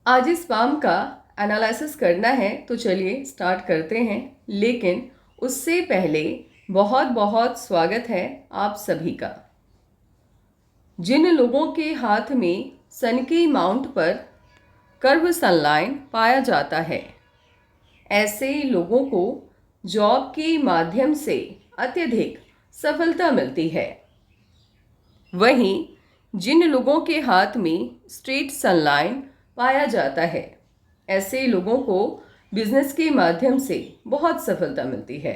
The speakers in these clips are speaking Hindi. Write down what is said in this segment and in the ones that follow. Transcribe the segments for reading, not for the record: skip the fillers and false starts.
आज इस फॉर्म का एनालिसिस करना है तो चलिए स्टार्ट करते हैं। लेकिन उससे पहले बहुत बहुत स्वागत है आप सभी का। जिन लोगों के हाथ में सन की माउंट पर कर्व सनलाइन पाया जाता है, ऐसे लोगों को जॉब के माध्यम से अत्यधिक सफलता मिलती है। वहीं जिन लोगों के हाथ में स्ट्रेट सनलाइन पाया जाता है, ऐसे लोगों को बिजनेस के माध्यम से बहुत सफलता मिलती है।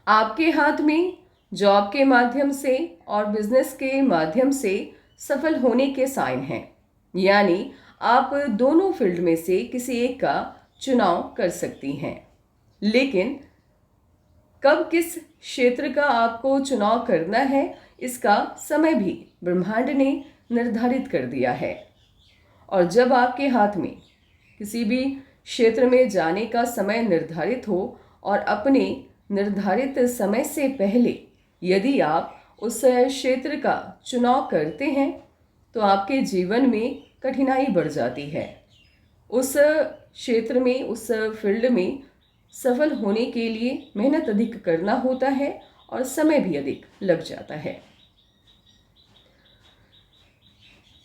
आपके हाथ में जॉब के माध्यम से और बिजनेस के माध्यम से सफल होने के साइन हैं, यानी आप दोनों फील्ड में से किसी एक का चुनाव कर सकती हैं। लेकिन कब किस क्षेत्र का आपको चुनाव करना है, इसका समय भी ब्रह्मांड ने निर्धारित कर दिया है। और जब आपके हाथ में किसी भी क्षेत्र में जाने का समय निर्धारित हो और अपने निर्धारित समय से पहले यदि आप उस क्षेत्र का चुनाव करते हैं तो आपके जीवन में कठिनाई बढ़ जाती है। उस क्षेत्र में, उस फील्ड में सफल होने के लिए मेहनत अधिक करना होता है और समय भी अधिक लग जाता है।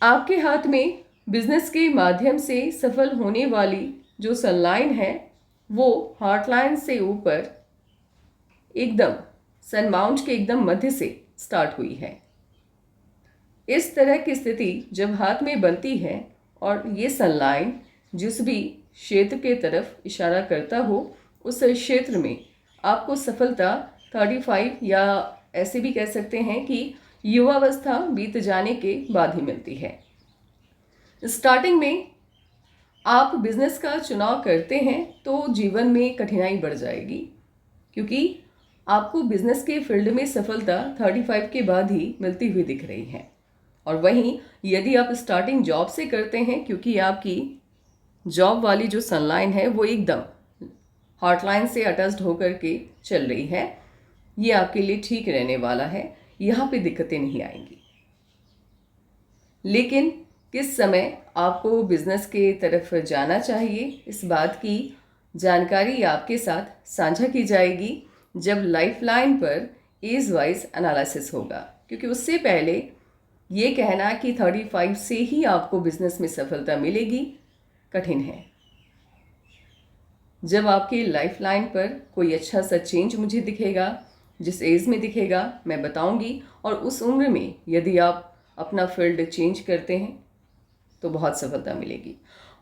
आपके हाथ में बिजनेस के माध्यम से सफल होने वाली जो सनलाइन है वो हार्ट लाइन से ऊपर एकदम सन माउंट के एकदम मध्य से स्टार्ट हुई है। इस तरह की स्थिति जब हाथ में बनती है और ये सनलाइन जिस भी क्षेत्र के तरफ इशारा करता हो, उस क्षेत्र में आपको सफलता 35 या ऐसे भी कह सकते हैं कि युवावस्था बीत जाने के बाद ही मिलती है। स्टार्टिंग में आप बिजनेस का चुनाव करते हैं तो जीवन में कठिनाई बढ़ जाएगी, क्योंकि आपको बिजनेस के फील्ड में सफलता 35 के बाद ही मिलती हुई दिख रही है। और वहीं यदि आप स्टार्टिंग जॉब से करते हैं, क्योंकि आपकी जॉब वाली जो सनलाइन है वो एकदम हार्ट लाइन से अटैच्ड होकर के चल रही है, ये आपके लिए ठीक रहने वाला है, यहाँ पे दिक्कतें नहीं आएंगी। लेकिन किस समय आपको बिजनेस के तरफ जाना चाहिए, इस बात की जानकारी आपके साथ साझा की जाएगी जब लाइफ लाइन पर एज वाइज एनालिसिस होगा। क्योंकि उससे पहले ये कहना कि 35 से ही आपको बिजनेस में सफलता मिलेगी कठिन है। जब आपकी लाइफ लाइन पर कोई अच्छा सा चेंज मुझे दिखेगा, जिस एज में दिखेगा मैं बताऊंगी, और उस उम्र में यदि आप अपना फील्ड चेंज करते हैं तो बहुत सफलता मिलेगी।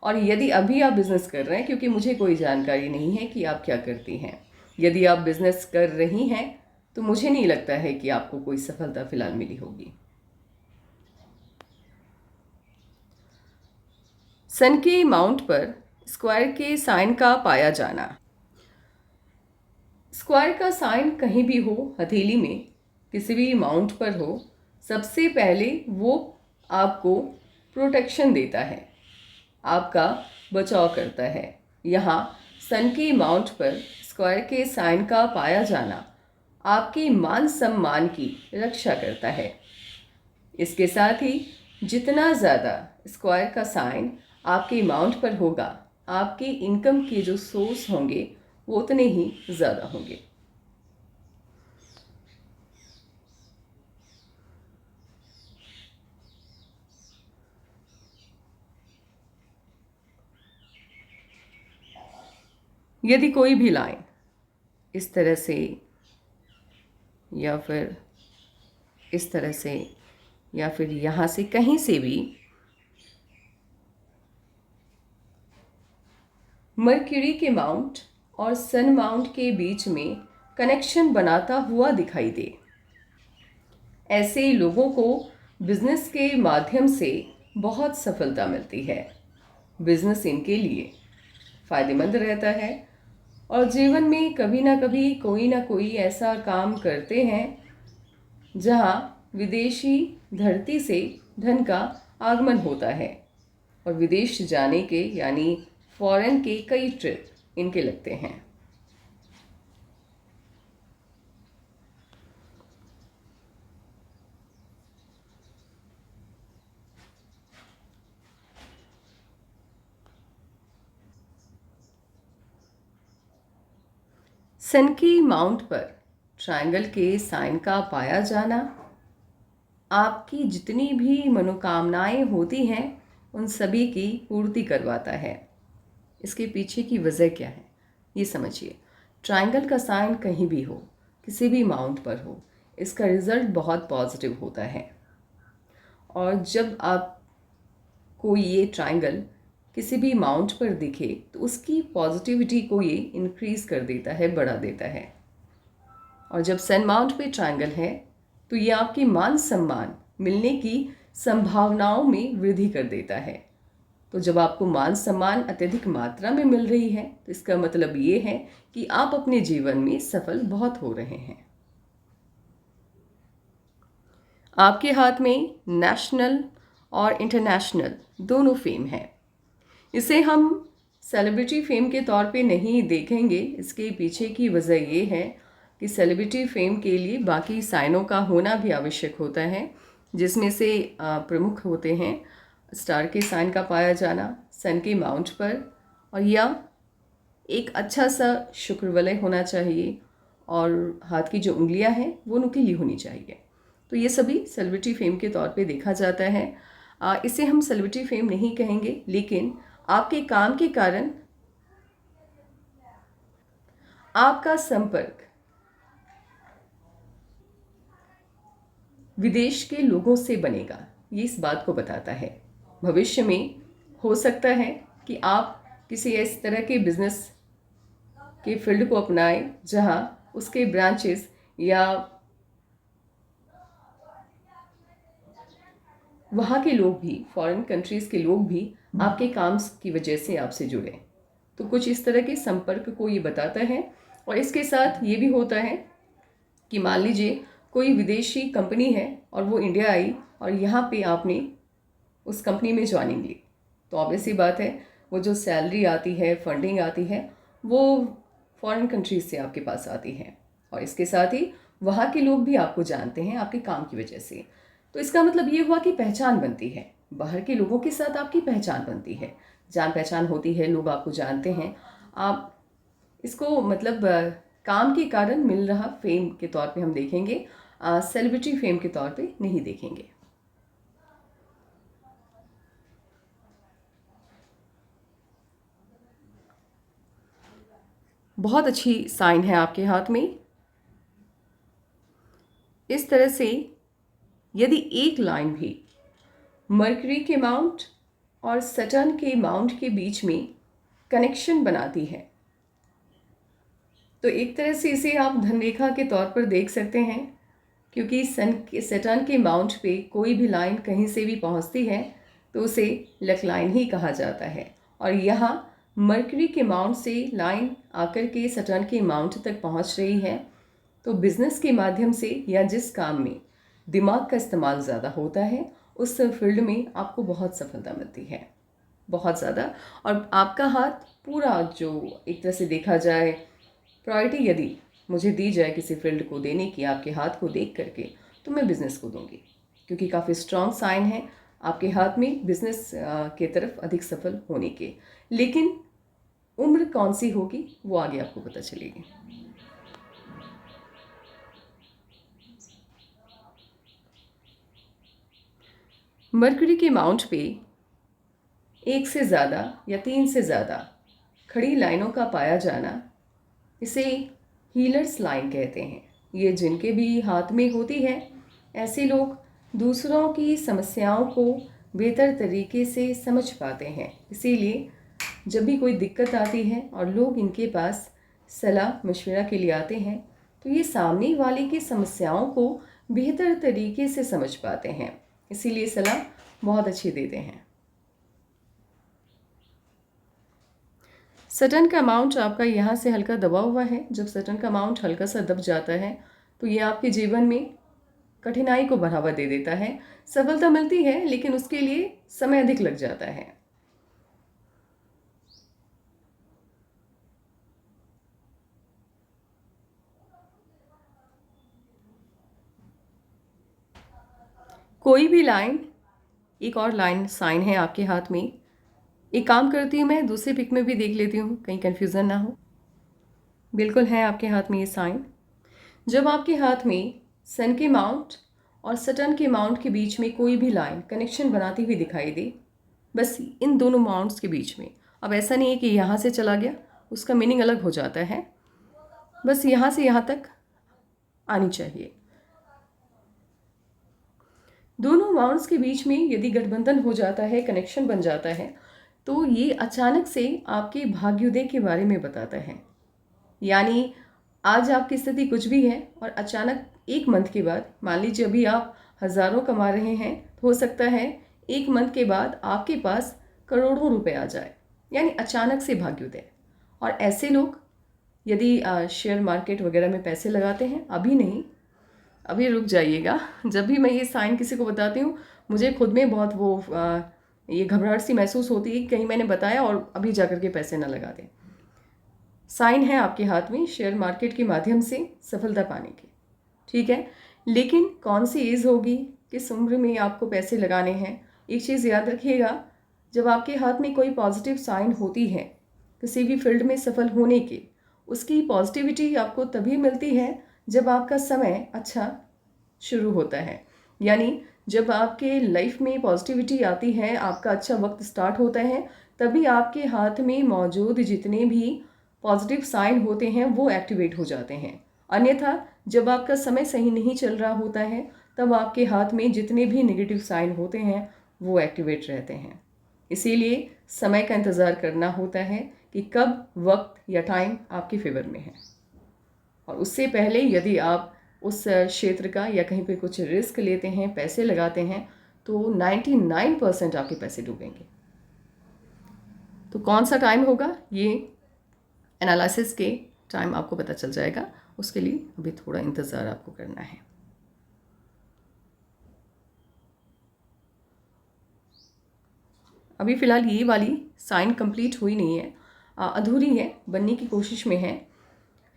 और यदि अभी आप बिज़नेस कर रहे हैं, क्योंकि मुझे कोई जानकारी नहीं है कि आप क्या करती हैं, यदि आप बिज़नेस कर रही हैं तो मुझे नहीं लगता है कि आपको कोई सफलता फिलहाल मिली होगी। सन के माउंट पर स्क्वायर के साइन का पाया जाना। स्क्वायर का साइन कहीं भी हो, हथेली में किसी भी माउंट पर हो, सबसे पहले वो आपको प्रोटेक्शन देता है, आपका बचाव करता है। यहाँ सन के माउंट पर स्क्वायर के साइन का पाया जाना आपके मान सम्मान की रक्षा करता है। इसके साथ ही जितना ज़्यादा स्क्वायर का साइन आपके माउंट पर होगा, आपके इनकम के जो सोर्स होंगे वो उतने ही ज़्यादा होंगे। यदि कोई भी लाइन इस तरह से या फिर इस तरह से या फिर यहाँ से कहीं से भी मर्क्यूरी के माउंट और सन माउंट के बीच में कनेक्शन बनाता हुआ दिखाई दे, ऐसे लोगों को बिजनेस के माध्यम से बहुत सफलता मिलती है। बिजनेस इनके लिए फ़ायदेमंद रहता है और जीवन में कभी ना कभी कोई ना कोई ऐसा काम करते हैं जहां विदेशी धरती से धन का आगमन होता है और विदेश जाने के यानी फॉरेन के कई ट्रिप इनके लगते हैं। सन के माउंट पर ट्रायंगल के साइन का पाया जाना आपकी जितनी भी मनोकामनाएं होती हैं उन सभी की पूर्ति करवाता है। इसके पीछे की वजह क्या है ये समझिए। ट्रायंगल का साइन कहीं भी हो, किसी भी माउंट पर हो, इसका रिज़ल्ट बहुत पॉजिटिव होता है। और जब आप कोई ये ट्रायंगल किसी भी माउंट पर दिखे तो उसकी पॉजिटिविटी को ये इंक्रीज़ कर देता है, बढ़ा देता है। और जब सन माउंट पे ट्रायंगल है तो ये आपकी मान सम्मान मिलने की संभावनाओं में वृद्धि कर देता है। तो जब आपको मान सम्मान अत्यधिक मात्रा में मिल रही है तो इसका मतलब ये है कि आप अपने जीवन में सफल बहुत हो रहे हैं। आपके हाथ में नेशनल और इंटरनेशनल दोनों फेम है। इसे हम सेलिब्रिटी फेम के तौर पे नहीं देखेंगे। इसके पीछे की वजह ये है कि सेलिब्रिटी फेम के लिए बाकी साइनों का होना भी आवश्यक होता है, जिसमें से प्रमुख होते हैं स्टार के साइन का पाया जाना सन के माउंट पर, और या एक अच्छा सा शुक्र वलय होना चाहिए, और हाथ की जो उंगलियां हैं वो नुकीली होनी चाहिए। तो ये सभी सेलिब्रिटी फेम के तौर पे देखा जाता है। इसे हम सेलिब्रिटी फेम नहीं कहेंगे, लेकिन आपके काम के कारण आपका संपर्क विदेश के लोगों से बनेगा, ये इस बात को बताता है। भविष्य में हो सकता है कि आप किसी इस तरह के बिजनेस के फील्ड को अपनाएं जहां उसके ब्रांचेस या वहाँ के लोग भी, फॉरेन कंट्रीज़ के लोग भी आपके काम की वजह से आपसे जुड़े। तो कुछ इस तरह के संपर्क को ये बताता है। और इसके साथ ये भी होता है कि मान लीजिए कोई विदेशी कंपनी है और वो इंडिया आई और यहाँ पे आपने उस कंपनी में ज्वाइनिंग ली, तो ऑब्वियस सी बात है वो जो सैलरी आती है, फंडिंग आती है, वो फॉरेन कंट्रीज से आपके पास आती है। और इसके साथ ही वहाँ के लोग भी आपको जानते हैं आपके काम की वजह से। तो इसका मतलब ये हुआ कि पहचान बनती है, बाहर के लोगों के साथ आपकी पहचान बनती है, जान पहचान होती है, लोग आपको जानते हैं। आप इसको मतलब काम के कारण मिल रहा फेम के तौर पे हम देखेंगे, सेलिब्रिटी फेम के तौर पे नहीं देखेंगे। बहुत अच्छी साइन है आपके हाथ में। इस तरह से यदि एक लाइन भी मरकरी के माउंट और सैटर्न के माउंट के बीच में कनेक्शन बनाती है तो एक तरह से इसे आप धनरेखा के तौर पर देख सकते हैं, क्योंकि सैटर्न के माउंट पे कोई भी लाइन कहीं से भी पहुंचती है तो उसे लक लाइन ही कहा जाता है। और यहाँ मरकरी के माउंट से लाइन आकर के सैटर्न के माउंट तक पहुंच रही है, तो बिजनेस के माध्यम से या जिस काम में दिमाग का इस्तेमाल ज़्यादा होता है उस फील्ड में आपको बहुत सफलता मिलती है, बहुत ज़्यादा। और आपका हाथ पूरा, जो एक तरह से देखा जाए प्रायोरिटी यदि मुझे दी जाए किसी फील्ड को देने की आपके हाथ को देख करके, तो मैं बिज़नेस को दूंगी, क्योंकि काफ़ी स्ट्रॉन्ग साइन है आपके हाथ में बिज़नेस के तरफ अधिक सफल होने के। लेकिन उम्र कौन सी होगी वो आगे आपको पता चलेगी। मरकरी के माउंट पे एक से ज़्यादा या तीन से ज़्यादा खड़ी लाइनों का पाया जाना, इसे हीलर्स लाइन कहते हैं। ये जिनके भी हाथ में होती है, ऐसे लोग दूसरों की समस्याओं को बेहतर तरीके से समझ पाते हैं। इसीलिए जब भी कोई दिक्कत आती है और लोग इनके पास सलाह मशवरा के लिए आते हैं, तो ये सामने वाले की समस्याओं को बेहतर तरीके से समझ पाते हैं, इसीलिए सलाह बहुत अच्छी देते हैं। सैटर्न का माउंट आपका यहाँ से हल्का दबा हुआ है। जब सैटर्न का माउंट हल्का सा दब जाता है तो ये आपके जीवन में कठिनाई को बढ़ावा दे देता है। सफलता मिलती है लेकिन उसके लिए समय अधिक लग जाता है। कोई भी लाइन, एक और लाइन साइन है आपके हाथ में। एक काम करती हूँ, मैं दूसरे पिक में भी देख लेती हूँ, कहीं कन्फ्यूज़न ना हो। बिल्कुल है आपके हाथ में ये साइन। जब आपके हाथ में सन के माउंट और सटर्न के माउंट के बीच में कोई भी लाइन कनेक्शन बनाती हुई दिखाई दे, बस इन दोनों माउंट्स के बीच में, अब ऐसा नहीं है कि यहाँ से चला गया, उसका मीनिंग अलग हो जाता है, बस यहाँ से यहाँ तक आनी चाहिए। दोनों माउंट्स के बीच में यदि गठबंधन हो जाता है, कनेक्शन बन जाता है, तो ये अचानक से आपके भाग्योदय के बारे में बताता है। यानी आज आपकी स्थिति कुछ भी है और अचानक एक मंथ के बाद, मान लीजिए अभी आप हज़ारों कमा रहे हैं, तो हो सकता है एक मंथ के बाद आपके पास करोड़ों रुपए आ जाए, यानी अचानक से भाग्योदय। और ऐसे लोग यदि शेयर मार्केट वगैरह में पैसे लगाते हैं, अभी नहीं, अभी रुक जाइएगा। जब भी मैं ये साइन किसी को बताती हूँ, मुझे खुद में बहुत ये घबराहट सी महसूस होती है कि कहीं मैंने बताया और अभी जाकर के पैसे ना लगा दें। साइन है आपके हाथ में शेयर मार्केट के माध्यम से सफलता पाने की, ठीक है। लेकिन कौन सी एज होगी, किस उम्र में आपको पैसे लगाने हैं, एक चीज़ याद रखिएगा, जब आपके हाथ में कोई पॉजिटिव साइन होती है किसी भी फील्ड में सफल होने की, उसकी पॉजिटिविटी आपको तभी मिलती है जब आपका समय अच्छा शुरू होता है। यानी जब आपके लाइफ में पॉजिटिविटी आती है, आपका अच्छा वक्त स्टार्ट होता है, तभी आपके हाथ में मौजूद जितने भी पॉजिटिव साइन होते हैं वो एक्टिवेट हो जाते हैं। अन्यथा जब आपका समय सही नहीं चल रहा होता है, तब आपके हाथ में जितने भी नेगेटिव साइन होते हैं वो एक्टिवेट रहते हैं। इसीलिए समय का इंतज़ार करना होता है कि कब वक्त या टाइम आपके फेवर में है, और उससे पहले यदि आप उस क्षेत्र का या कहीं पे कुछ रिस्क लेते हैं, पैसे लगाते हैं, तो 99% आपके पैसे डूबेंगे। तो कौन सा टाइम होगा, ये एनालिसिस के टाइम आपको पता चल जाएगा। उसके लिए अभी थोड़ा इंतज़ार आपको करना है। अभी फ़िलहाल ये वाली साइन कंप्लीट हुई नहीं है, अधूरी है, बनने की कोशिश में है,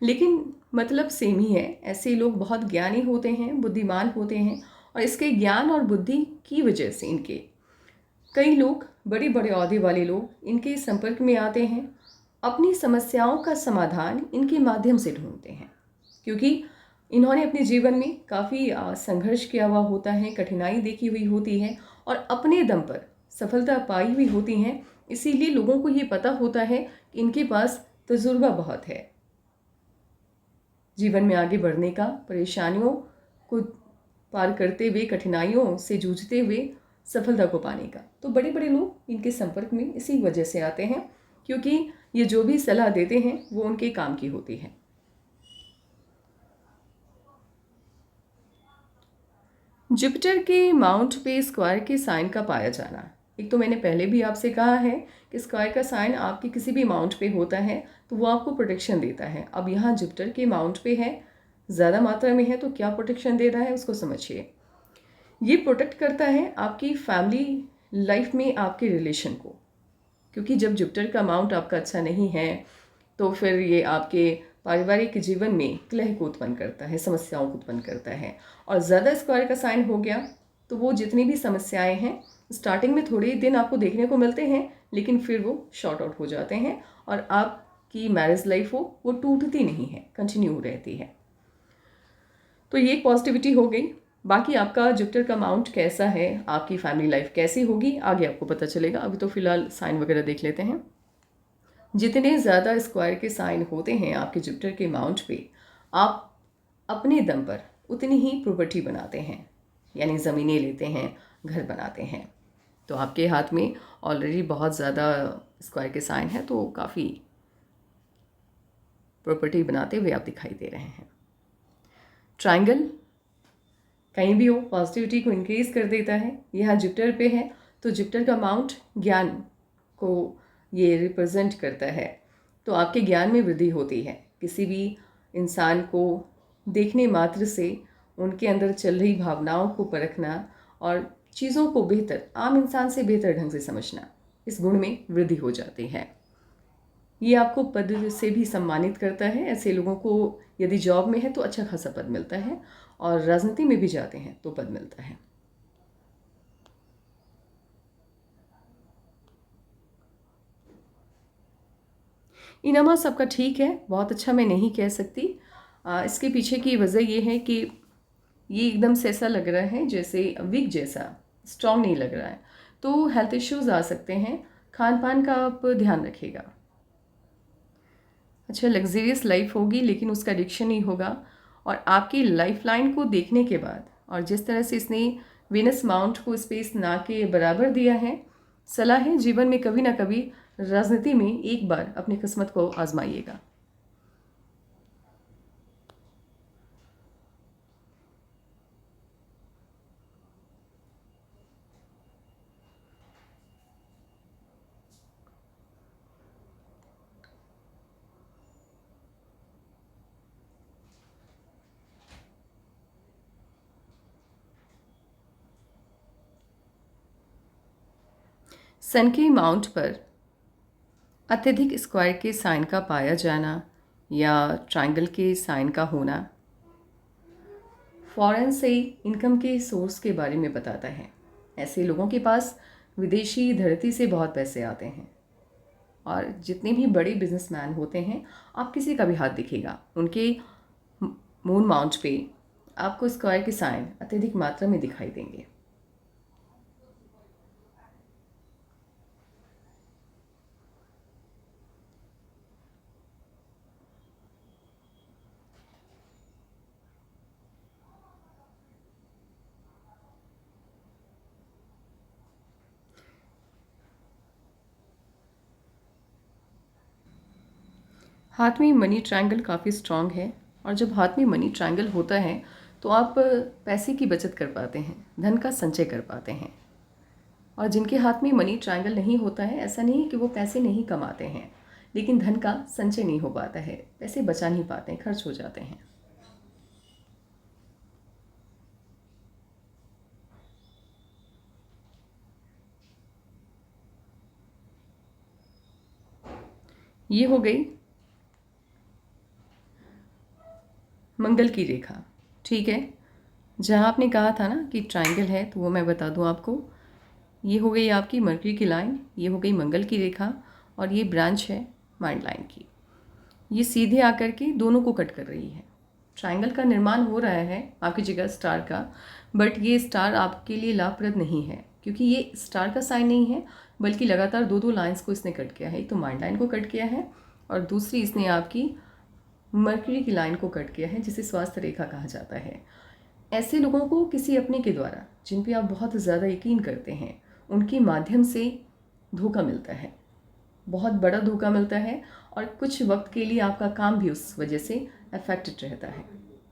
लेकिन मतलब सेम ही है। ऐसे लोग बहुत ज्ञानी होते हैं, बुद्धिमान होते हैं, और इसके ज्ञान और बुद्धि की वजह से इनके कई लोग, बड़े बड़े ओहदे वाले लोग इनके संपर्क में आते हैं, अपनी समस्याओं का समाधान इनके माध्यम से ढूंढते हैं, क्योंकि इन्होंने अपने जीवन में काफ़ी संघर्ष किया हुआ होता है, कठिनाई देखी हुई होती है और अपने दम पर सफलता पाई हुई होती हैं। इसीलिए लोगों को ये पता होता है कि इनके पास तजुर्बा बहुत है जीवन में आगे बढ़ने का, परेशानियों को पार करते हुए, कठिनाइयों से जूझते हुए सफलता को पाने का। तो बड़े बड़े लोग इनके संपर्क में इसी वजह से आते हैं, क्योंकि ये जो भी सलाह देते हैं वो उनके काम की होती है। जुपिटर के माउंट पे स्क्वायर के साइन का पाया जाना, एक तो मैंने पहले भी आपसे कहा है कि स्क्वायर का साइन आपके किसी भी माउंट पे होता है तो वो आपको प्रोटेक्शन देता है। अब यहाँ जुपिटर के माउंट पे है, ज़्यादा मात्रा में है, तो क्या प्रोटेक्शन दे रहा है उसको समझिए। ये प्रोटेक्ट करता है आपकी फैमिली लाइफ में आपके रिलेशन को, क्योंकि जब जुपिटर का माउंट आपका अच्छा नहीं है तो फिर ये आपके पारिवारिक जीवन में कलह को उत्पन्न करता है, समस्याओं को उत्पन्न करता है। और ज़्यादा स्क्वायर का साइन हो गया तो वो जितनी भी समस्याएं हैं, स्टार्टिंग में थोड़े दिन आपको देखने को मिलते हैं, लेकिन फिर वो शॉर्ट आउट हो जाते हैं और आपकी मैरिज लाइफ वो टूटती नहीं है, कंटिन्यू रहती है। तो ये एक पॉजिटिविटी हो गई। बाकी आपका जुपिटर का माउंट कैसा है, आपकी फैमिली लाइफ कैसी होगी, आगे आपको पता चलेगा। अभी तो फिलहाल साइन वगैरह देख लेते हैं। जितने ज़्यादा स्क्वायर के साइन होते हैं आपके जुपिटर के माउंट पे, आप अपने दम पर उतनी ही प्रॉपर्टी बनाते हैं, यानी ज़मीनें लेते हैं, घर बनाते हैं। तो आपके हाथ में ऑलरेडी बहुत ज़्यादा स्क्वायर के साइन है, तो काफ़ी प्रॉपर्टी बनाते हुए आप दिखाई दे रहे हैं। ट्रायंगल कहीं भी हो, पॉजिटिविटी को इंक्रीज कर देता है। यहाँ जुपिटर पे है तो जुपिटर का माउंट ज्ञान को ये रिप्रेजेंट करता है, तो आपके ज्ञान में वृद्धि होती है। किसी भी इंसान को देखने मात्र से उनके अंदर चल रही भावनाओं को परखना और चीज़ों को बेहतर, आम इंसान से बेहतर ढंग से समझना, इस गुण में वृद्धि हो जाती है। ये आपको पद से भी सम्मानित करता है। ऐसे लोगों को यदि जॉब में है तो अच्छा खासा पद मिलता है, और राजनीति में भी जाते हैं तो पद मिलता है। इनामा सबका ठीक है, बहुत अच्छा मैं नहीं कह सकती। इसके पीछे की वजह ये है कि ये एकदम से ऐसा लग रहा है जैसे वीक जैसा, स्ट्रॉन्ग नहीं लग रहा है। तो हेल्थ इश्यूज आ सकते हैं, खान पान का आप ध्यान रखिएगा। अच्छा, लग्जरियस लाइफ होगी लेकिन उसका एडिक्शन नहीं होगा। और आपकी लाइफ लाइन को देखने के बाद और जिस तरह से इसने वीनस माउंट को स्पेस ना के बराबर दिया है, सलाह है जीवन में कभी ना कभी राजनीति में एक बार अपनी किस्मत को आजमाइएगा। सन के माउंट पर अत्यधिक स्क्वायर के साइन का पाया जाना या ट्रायंगल के साइन का होना फॉरेन से इनकम के सोर्स के बारे में बताता है। ऐसे लोगों के पास विदेशी धरती से बहुत पैसे आते हैं। और जितने भी बड़े बिजनेसमैन होते हैं, आप किसी का भी हाथ दिखेगा, उनके मून माउंट पे आपको स्क्वायर के साइन अत्यधिक मात्रा में दिखाई देंगे। हाथ में मनी ट्रायंगल काफ़ी स्ट्रांग है। और जब हाथ में मनी ट्रायंगल होता है तो आप पैसे की बचत कर पाते हैं, धन का संचय कर पाते हैं। और जिनके हाथ में मनी ट्रायंगल नहीं होता है, ऐसा नहीं है कि वो पैसे नहीं कमाते हैं, लेकिन धन का संचय नहीं हो पाता है, पैसे बचा नहीं पाते हैं, खर्च हो जाते हैं। ये हो गई मंगल की रेखा। ठीक है, जहाँ आपने कहा था ना कि ट्रायंगल है, तो वो मैं बता दूँ आपको। ये हो गई आपकी मर्क्यूरी की लाइन, ये हो गई मंगल की रेखा, और ये ब्रांच है माइंड लाइन की। ये सीधे आकर के दोनों को कट कर रही है। ट्रायंगल का निर्माण हो रहा है आपकी जगह स्टार का, बट ये स्टार आपके लिए लाभप्रद नहीं है, क्योंकि ये स्टार का साइन नहीं है, बल्कि लगातार दो दो लाइंस को इसने कट किया है। एक तो माइंड लाइन को कट किया है और दूसरी इसने आपकी मर्क्यूरी की लाइन को कट किया है, जिसे स्वास्थ्य रेखा कहा जाता है। ऐसे लोगों को किसी अपने के द्वारा, जिन पे आप बहुत ज़्यादा यकीन करते हैं, उनके माध्यम से धोखा मिलता है, बहुत बड़ा धोखा मिलता है। और कुछ वक्त के लिए आपका काम भी उस वजह से अफेक्टेड रहता है,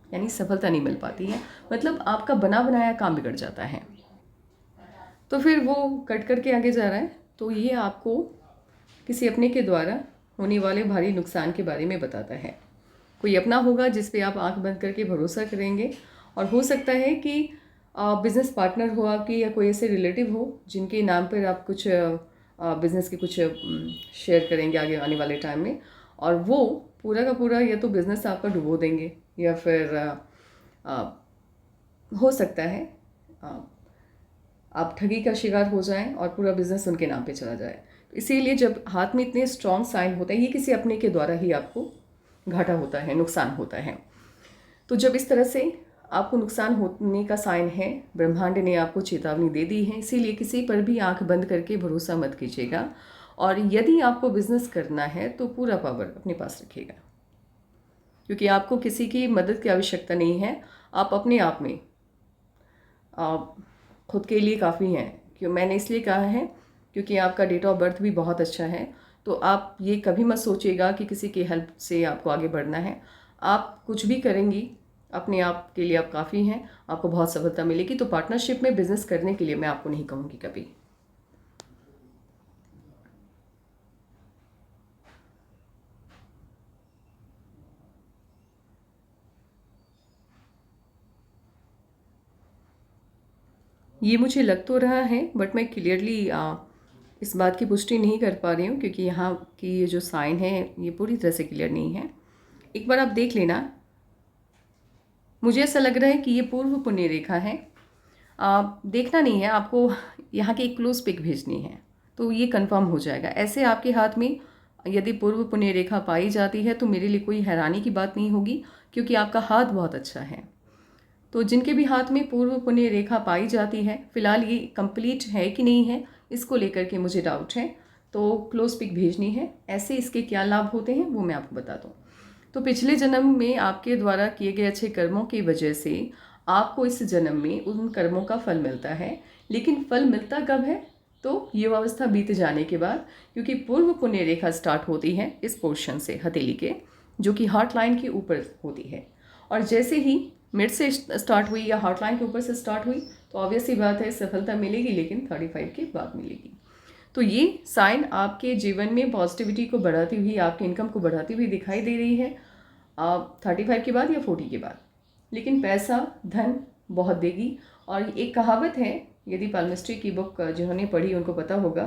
यानी सफलता नहीं मिल पाती है, मतलब आपका बना बनाया काम बिगड़ जाता है। तो फिर वो कट करके आगे जा रहा है। तो ये आपको किसी अपने के द्वारा होने वाले भारी नुकसान के बारे में बताता है। कोई अपना होगा जिस पे आप आंख बंद करके भरोसा करेंगे, और हो सकता है कि बिज़नेस पार्टनर हो आपकी, या कोई ऐसे रिलेटिव हो जिनके नाम पर आप कुछ बिज़नेस के कुछ शेयर करेंगे आगे आने वाले टाइम में, और वो पूरा का पूरा या तो बिज़नेस आपका डुबो देंगे, या फिर हो सकता है आप ठगी का शिकार हो जाएं और पूरा बिज़नेस उनके नाम पे चला जाए। तो इसीलिए जब हाथ में इतने स्ट्रॉन्ग साइन होते हैं, ये किसी अपने के द्वारा ही आपको घाटा होता है, नुकसान होता है। तो जब इस तरह से आपको नुकसान होने का साइन है, ब्रह्मांड ने आपको चेतावनी दे दी है, इसीलिए किसी पर भी आंख बंद करके भरोसा मत कीजिएगा। और यदि आपको बिजनेस करना है तो पूरा पावर अपने पास रखिएगा, क्योंकि आपको किसी की मदद की आवश्यकता नहीं है। आप अपने आप में खुद के लिए काफ़ी हैं। क्यों मैंने इसलिए कहा है, क्योंकि आपका डेट ऑफ बर्थ भी बहुत अच्छा है। तो आप ये कभी मत सोचिएगा कि किसी की हेल्प से आपको आगे बढ़ना है। आप कुछ भी करेंगी, अपने आप के लिए आप काफ़ी हैं, आपको बहुत सफलता मिलेगी। तो पार्टनरशिप में बिजनेस करने के लिए मैं आपको नहीं कहूँगी कभी। ये मुझे लग तो रहा है, बट मैं क्लियरली इस बात की पुष्टि नहीं कर पा रही हूँ, क्योंकि यहाँ की ये जो साइन है ये पूरी तरह से क्लियर नहीं है। एक बार आप देख लेना। मुझे ऐसा लग रहा है कि ये पूर्व पुण्य रेखा है। देखना नहीं है आपको, यहाँ की एक क्लोज पिक भेजनी है तो ये कंफर्म हो जाएगा। ऐसे आपके हाथ में यदि पूर्व पुण्य रेखा पाई जाती है तो मेरे लिए कोई हैरानी की बात नहीं होगी, क्योंकि आपका हाथ बहुत अच्छा है। तो जिनके भी हाथ में पूर्व पुण्य रेखा पाई जाती है, फिलहाल ये कंप्लीट है कि नहीं है इसको लेकर के मुझे डाउट है, तो क्लोज पिक भेजनी है। ऐसे इसके क्या लाभ होते हैं वो मैं आपको बता दूँ। तो पिछले जन्म में आपके द्वारा किए गए अच्छे कर्मों की वजह से आपको इस जन्म में उन कर्मों का फल मिलता है। लेकिन फल मिलता कब है? तो युवावस्था बीत जाने के बाद, क्योंकि पूर्व पुण्य रेखा स्टार्ट होती है इस पोर्शन से, हथेली के, जो कि हार्ट लाइन के ऊपर होती है। और जैसे ही मिड से स्टार्ट हुई या हार्ट लाइन के ऊपर से स्टार्ट हुई तो ऑब्वियस ही बात है सफलता मिलेगी, लेकिन 35 के बाद मिलेगी। तो ये साइन आपके जीवन में पॉजिटिविटी को बढ़ाती हुई, आपके इनकम को बढ़ाती हुई दिखाई दे रही है 35 के बाद या 40 के बाद। लेकिन पैसा धन बहुत देगी। और एक कहावत है, यदि पालमिस्ट्री की बुक जिन्होंने पढ़ी उनको पता होगा,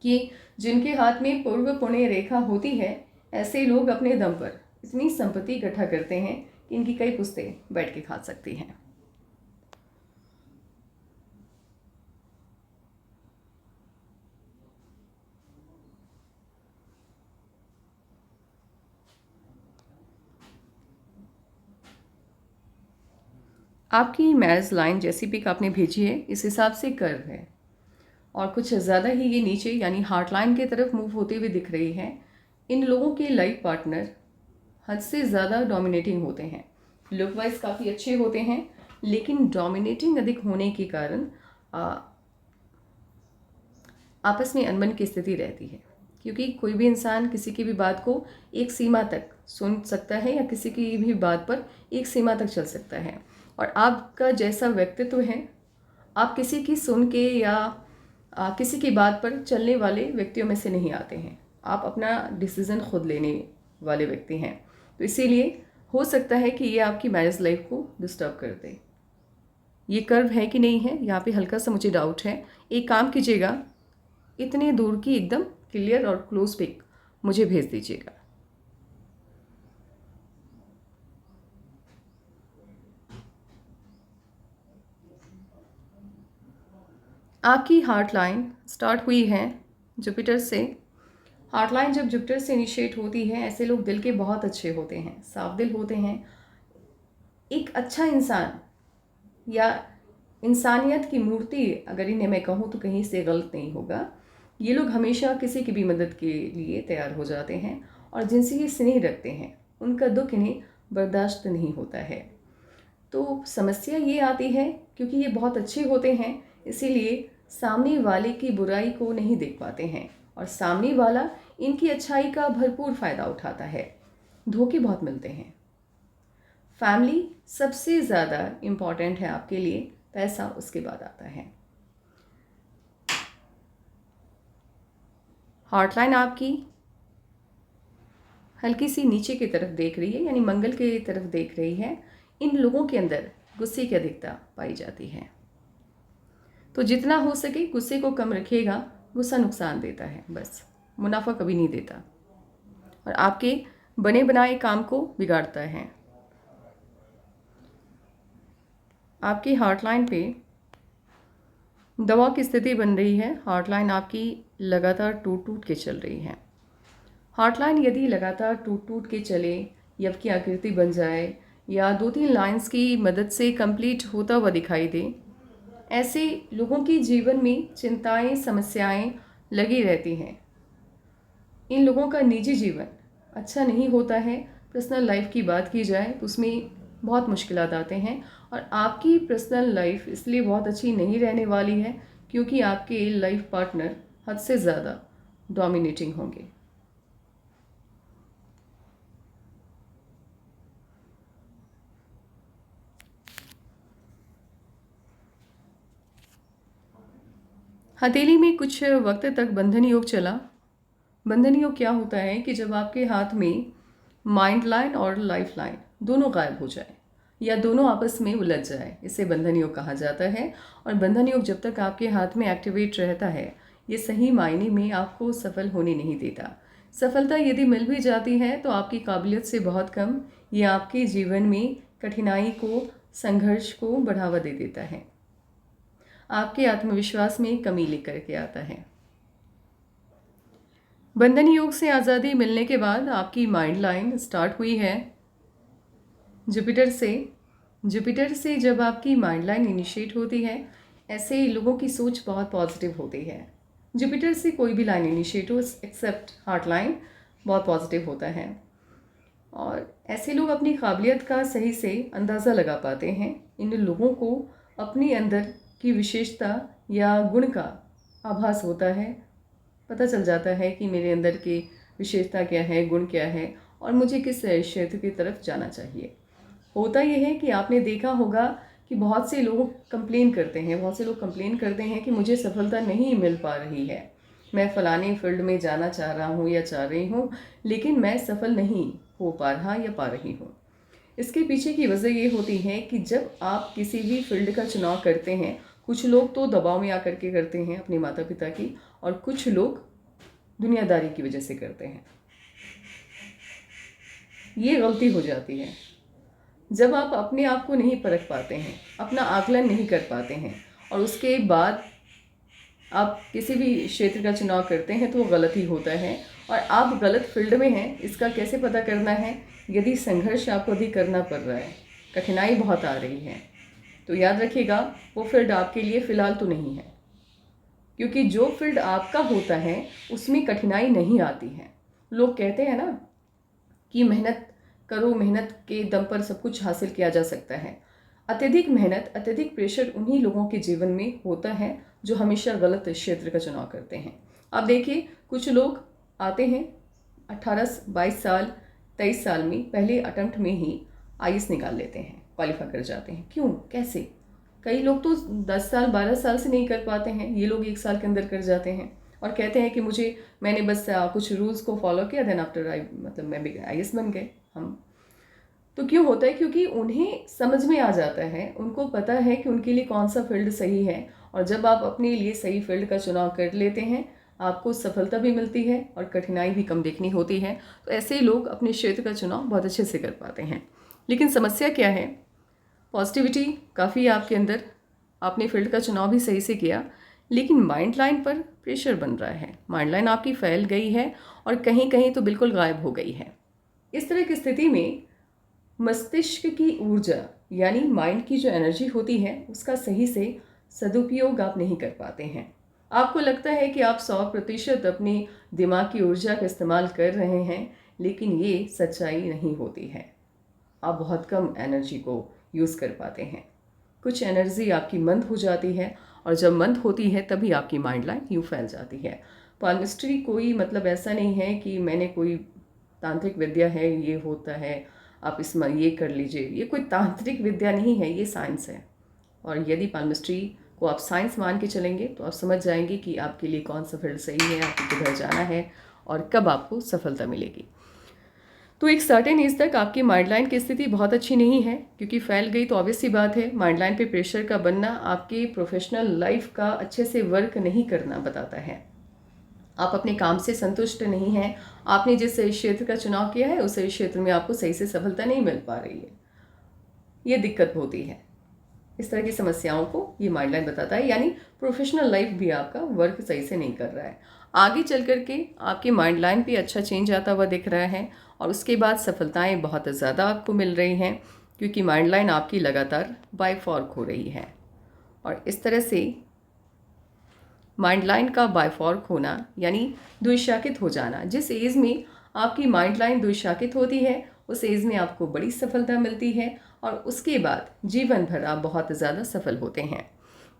कि जिनके हाथ में पूर्व पुण्य रेखा होती है ऐसे लोग अपने दम पर इतनी संपत्ति इकट्ठा करते हैं कि इनकी कई पुश्तें बैठ के खा सकती हैं। आपकी मैरिज लाइन जैसी पिक आपने भेजी है इस हिसाब से कर्व है, और कुछ ज़्यादा ही ये नीचे यानी हार्ट लाइन की तरफ मूव होते हुए दिख रही है। इन लोगों के लाइफ पार्टनर हद से ज़्यादा डोमिनेटिंग होते हैं। लुक वाइज काफ़ी अच्छे होते हैं, लेकिन डोमिनेटिंग अधिक होने के कारण आपस में अनबन की स्थिति रहती है। क्योंकि कोई भी इंसान किसी की भी बात को एक सीमा तक सुन सकता है या किसी की भी बात पर एक सीमा तक चल सकता है। और आपका जैसा व्यक्तित्व है, आप किसी की सुन के या किसी की बात पर चलने वाले व्यक्तियों में से नहीं आते हैं। आप अपना डिसीज़न खुद लेने वाले व्यक्ति हैं। तो इसीलिए हो सकता है कि ये आपकी मैरिज लाइफ को डिस्टर्ब कर दे। ये कर्व है कि नहीं है यहाँ पे हल्का सा मुझे डाउट है। एक काम कीजिएगा, इतने दूर की एकदम क्लियर और क्लोज पिक मुझे भेज दीजिएगा। आपकी हार्ट लाइन स्टार्ट हुई है जुपिटर से। हार्ट लाइन जब जुपिटर से इनिशिएट होती है, ऐसे लोग दिल के बहुत अच्छे होते हैं, साफ दिल होते हैं, एक अच्छा इंसान या इंसानियत की मूर्ति अगर इन्हें मैं कहूँ तो कहीं से गलत नहीं होगा। ये लोग हमेशा किसी की भी मदद के लिए तैयार हो जाते हैं और जिनसे ये स्नेह रखते हैं उनका दुख इन्हें बर्दाश्त नहीं होता है। तो समस्या ये आती है क्योंकि ये बहुत अच्छे होते हैं, इसीलिए सामने वाले की बुराई को नहीं देख पाते हैं और सामने वाला इनकी अच्छाई का भरपूर फ़ायदा उठाता है। धोखे बहुत मिलते हैं। फैमिली सबसे ज़्यादा इम्पॉर्टेंट है आपके लिए, पैसा उसके बाद आता है। हार्ट लाइन आपकी हल्की सी नीचे की तरफ देख रही है, यानी मंगल की तरफ देख रही है। इन लोगों के अंदर गुस्से की अधिकता पाई जाती है, तो जितना हो सके गुस्से को कम रखिएगा। गुस्सा नुकसान देता है, बस मुनाफा कभी नहीं देता और आपके बने बनाए काम को बिगाड़ता है। आपकी हार्ट लाइन पे दवा की स्थिति बन रही है। हार्ट लाइन आपकी लगातार टूट टूट के चल रही है। हार्ट लाइन यदि लगातार टूट टूट के चले, यव की आकृति बन जाए या 2-3 लाइंस की मदद से कंप्लीट होता हुआ दिखाई दे, ऐसे लोगों की जीवन में चिंताएं समस्याएं लगी रहती हैं। इन लोगों का निजी जीवन अच्छा नहीं होता है। पर्सनल लाइफ की बात की जाए तो उसमें बहुत मुश्किलात आते हैं और आपकी पर्सनल लाइफ इसलिए बहुत अच्छी नहीं रहने वाली है क्योंकि आपके लाइफ पार्टनर हद से ज़्यादा डोमिनेटिंग होंगे। हथेली में कुछ वक्त तक बंधन योग चला। बंधन योग क्या होता है कि जब आपके हाथ में माइंड लाइन और लाइफ लाइन दोनों गायब हो जाए या दोनों आपस में उलझ जाए, इसे बंधन योग कहा जाता है। और बंधन योग जब तक आपके हाथ में एक्टिवेट रहता है, ये सही मायने में आपको सफल होने नहीं देता। सफलता यदि मिल भी जाती है तो आपकी काबिलियत से बहुत कम। ये आपके जीवन में कठिनाई को, संघर्ष को बढ़ावा दे देता है, आपके आत्मविश्वास में कमी लेकर के आता है। बंधन योग से आज़ादी मिलने के बाद आपकी माइंड लाइन स्टार्ट हुई है जुपिटर से। जुपिटर से जब आपकी माइंड लाइन इनिशिएट होती है, ऐसे लोगों की सोच बहुत पॉजिटिव होती है। जुपिटर से कोई भी लाइन इनिशिएट हो एक्सेप्ट हार्ट लाइन बहुत पॉजिटिव होता है, और ऐसे लोग अपनी काबिलियत का सही से अंदाज़ा लगा पाते हैं। इन लोगों को अपने अंदर की विशेषता या गुण का आभास होता है, पता चल जाता है कि मेरे अंदर की विशेषता क्या है, गुण क्या है, और मुझे किस क्षेत्र की तरफ जाना चाहिए। होता यह है कि आपने देखा होगा कि बहुत से लोग कंप्लेन करते हैं कि मुझे सफलता नहीं मिल पा रही है, मैं फ़लाने फील्ड में जाना चाह रहा हूँ या चाह रही हूँ, लेकिन मैं सफल नहीं हो पा रहा या पा रही हूँ। इसके पीछे की वजह ये होती है कि जब आप किसी भी फील्ड का चुनाव करते हैं, कुछ लोग तो दबाव में आकर के करते हैं अपने माता पिता की, और कुछ लोग दुनियादारी की वजह से करते हैं। ये गलती हो जाती है जब आप अपने आप को नहीं परख पाते हैं, अपना आकलन नहीं कर पाते हैं, और उसके बाद आप किसी भी क्षेत्र का चुनाव करते हैं तो वो गलत ही होता है, और आप गलत फील्ड में हैं। इसका कैसे पता करना है? यदि संघर्ष आपको अधिक करना पड़ रहा है, कठिनाई बहुत आ रही है, तो याद रखिएगा वो फील्ड आपके लिए फ़िलहाल तो नहीं है, क्योंकि जो फील्ड आपका होता है उसमें कठिनाई नहीं आती है। लोग कहते हैं ना कि मेहनत करो, मेहनत के दम पर सब कुछ हासिल किया जा सकता है। अत्यधिक मेहनत, अत्यधिक प्रेशर उन्हीं लोगों के जीवन में होता है जो हमेशा गलत क्षेत्र का चुनाव करते हैं। अब देखिए, कुछ लोग आते हैं 18, 22 साल, 23 साल में पहले अटेम्प्ट में ही आईएएस निकाल लेते हैं, क्वालिफाई कर जाते हैं। क्यों, कैसे? कई लोग तो 10 साल, 12 साल से नहीं कर पाते हैं, ये लोग 1 साल के अंदर कर जाते हैं, और कहते हैं कि मैंने बस कुछ रूल्स को फॉलो किया, देन आफ्टर मैं भी आईएएस बन गए हम। तो क्यों होता है? क्योंकि उन्हें समझ में आ जाता है, उनको पता है कि उनके लिए कौन सा फील्ड सही है, और जब आप अपने लिए सही फील्ड का चुनाव कर लेते हैं, आपको सफलता भी मिलती है और कठिनाई भी कम देखनी होती है। तो ऐसे लोग अपने क्षेत्र का चुनाव बहुत अच्छे से कर पाते हैं। लेकिन समस्या क्या है? पॉजिटिविटी काफ़ी आपके अंदर, आपने फील्ड का चुनाव भी सही से किया, लेकिन माइंड लाइन पर प्रेशर बन रहा है। माइंड लाइन आपकी फैल गई है और कहीं कहीं तो बिल्कुल गायब हो गई है। इस तरह की स्थिति में मस्तिष्क की ऊर्जा यानी माइंड की जो एनर्जी होती है, उसका सही से सदुपयोग आप नहीं कर पाते हैं। आपको लगता है कि आप 100% अपनी दिमाग की ऊर्जा का इस्तेमाल कर रहे हैं, लेकिन ये सच्चाई नहीं होती है। आप बहुत कम एनर्जी को यूज़ कर पाते हैं। कुछ एनर्जी आपकी मंद हो जाती है, और जब मंद होती है तभी आपकी माइंड लाइन यूँ फैल जाती है। पाल्मिस्ट्री कोई मतलब ऐसा नहीं है कि मैंने कोई तांत्रिक विद्या है, ये होता है, आप इसमें ये कर लीजिए। ये कोई तांत्रिक विद्या नहीं है, ये साइंस है। और यदि पाल्मिस्ट्री को आप साइंस मान के चलेंगे तो आप समझ जाएंगे कि आपके लिए कौन सा फील्ड सही है, आपको किधर जाना है, और कब आपको सफलता मिलेगी। तो एक सर्टेन एज तक आपकी माइंड लाइन की स्थिति बहुत अच्छी नहीं है, क्योंकि फैल गई तो ऑब्वियस सी बात है, माइंड लाइन पे प्रेशर का बनना आपके प्रोफेशनल लाइफ का अच्छे से वर्क नहीं करना बताता है। आप अपने काम से संतुष्ट नहीं हैं, आपने जिस क्षेत्र का चुनाव किया है उस क्षेत्र में आपको सही से सफलता नहीं मिल पा रही है, ये दिक्कत होती है। इस तरह की समस्याओं को ये माइंड लाइन बताता है, यानी प्रोफेशनल लाइफ भी आपका वर्क सही से नहीं कर रहा है। आगे चल कर के आपके माइंड लाइन पे अच्छा चेंज आता हुआ दिख रहा है, और उसके बाद सफलताएं बहुत ज़्यादा आपको मिल रही हैं, क्योंकि माइंड लाइन आपकी लगातार बायफॉर्क हो रही है। और इस तरह से माइंड लाइन का बायफॉर्क होना यानी द्विशाखित हो जाना, जिस एज में आपकी माइंड लाइन द्विशाखित होती है उस एज में आपको बड़ी सफलता मिलती है, और उसके बाद जीवन भर आप बहुत ज़्यादा सफल होते हैं।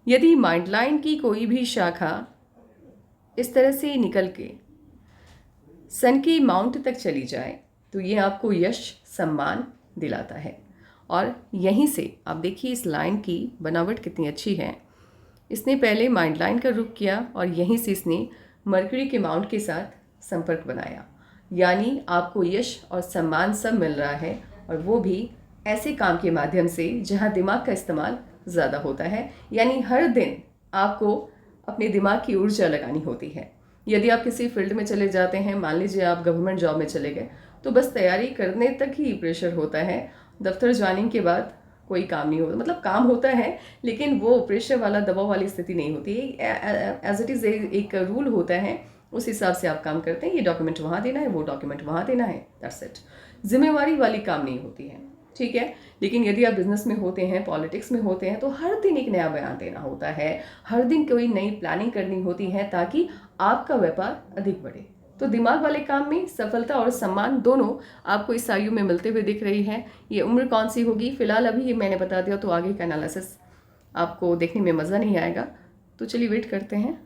यदि माइंड लाइन की कोई भी शाखा इस तरह से निकल के सन की माउंट तक चली जाए तो ये आपको यश, सम्मान दिलाता है। और यहीं से आप देखिए इस लाइन की बनावट कितनी अच्छी है। इसने पहले माइंड लाइन का रुख किया और यहीं से इसने मरकरी के माउंट के साथ संपर्क बनाया, यानी आपको यश और सम्मान सब मिल रहा है, और वो भी ऐसे काम के माध्यम से जहां दिमाग का इस्तेमाल ज़्यादा होता है। यानी हर दिन आपको अपने दिमाग की ऊर्जा लगानी होती है। यदि आप किसी फील्ड में चले जाते हैं, मान लीजिए आप गवर्नमेंट जॉब में चले गए, तो बस तैयारी करने तक ही प्रेशर होता है। दफ्तर ज्वाइनिंग के बाद कोई काम नहीं होता, मतलब काम होता है लेकिन वो प्रेशर वाला, दबाव वाली स्थिति नहीं होती। एज इट इज़ एक रूल होता है उस हिसाब से आप काम करते हैं, ये डॉक्यूमेंट वहाँ देना है, वो डॉक्यूमेंट वहाँ देना है, दैट्स इट। जिम्मेवारी वाली काम नहीं होती है, ठीक है। लेकिन यदि आप बिजनेस में होते हैं, पॉलिटिक्स में होते हैं, तो हर दिन एक नया बयान देना होता है, हर दिन कोई नई प्लानिंग करनी होती है ताकि आपका व्यापार अधिक बढ़े। तो दिमाग वाले काम में सफलता और सम्मान दोनों आपको इस आयु में मिलते हुए दिख रही है। ये उम्र कौन सी होगी फिलहाल अभी ये मैंने बता दिया, तो आगे का एनालिसिस आपको देखने में मज़ा नहीं आएगा। तो चलिए वेट करते हैं।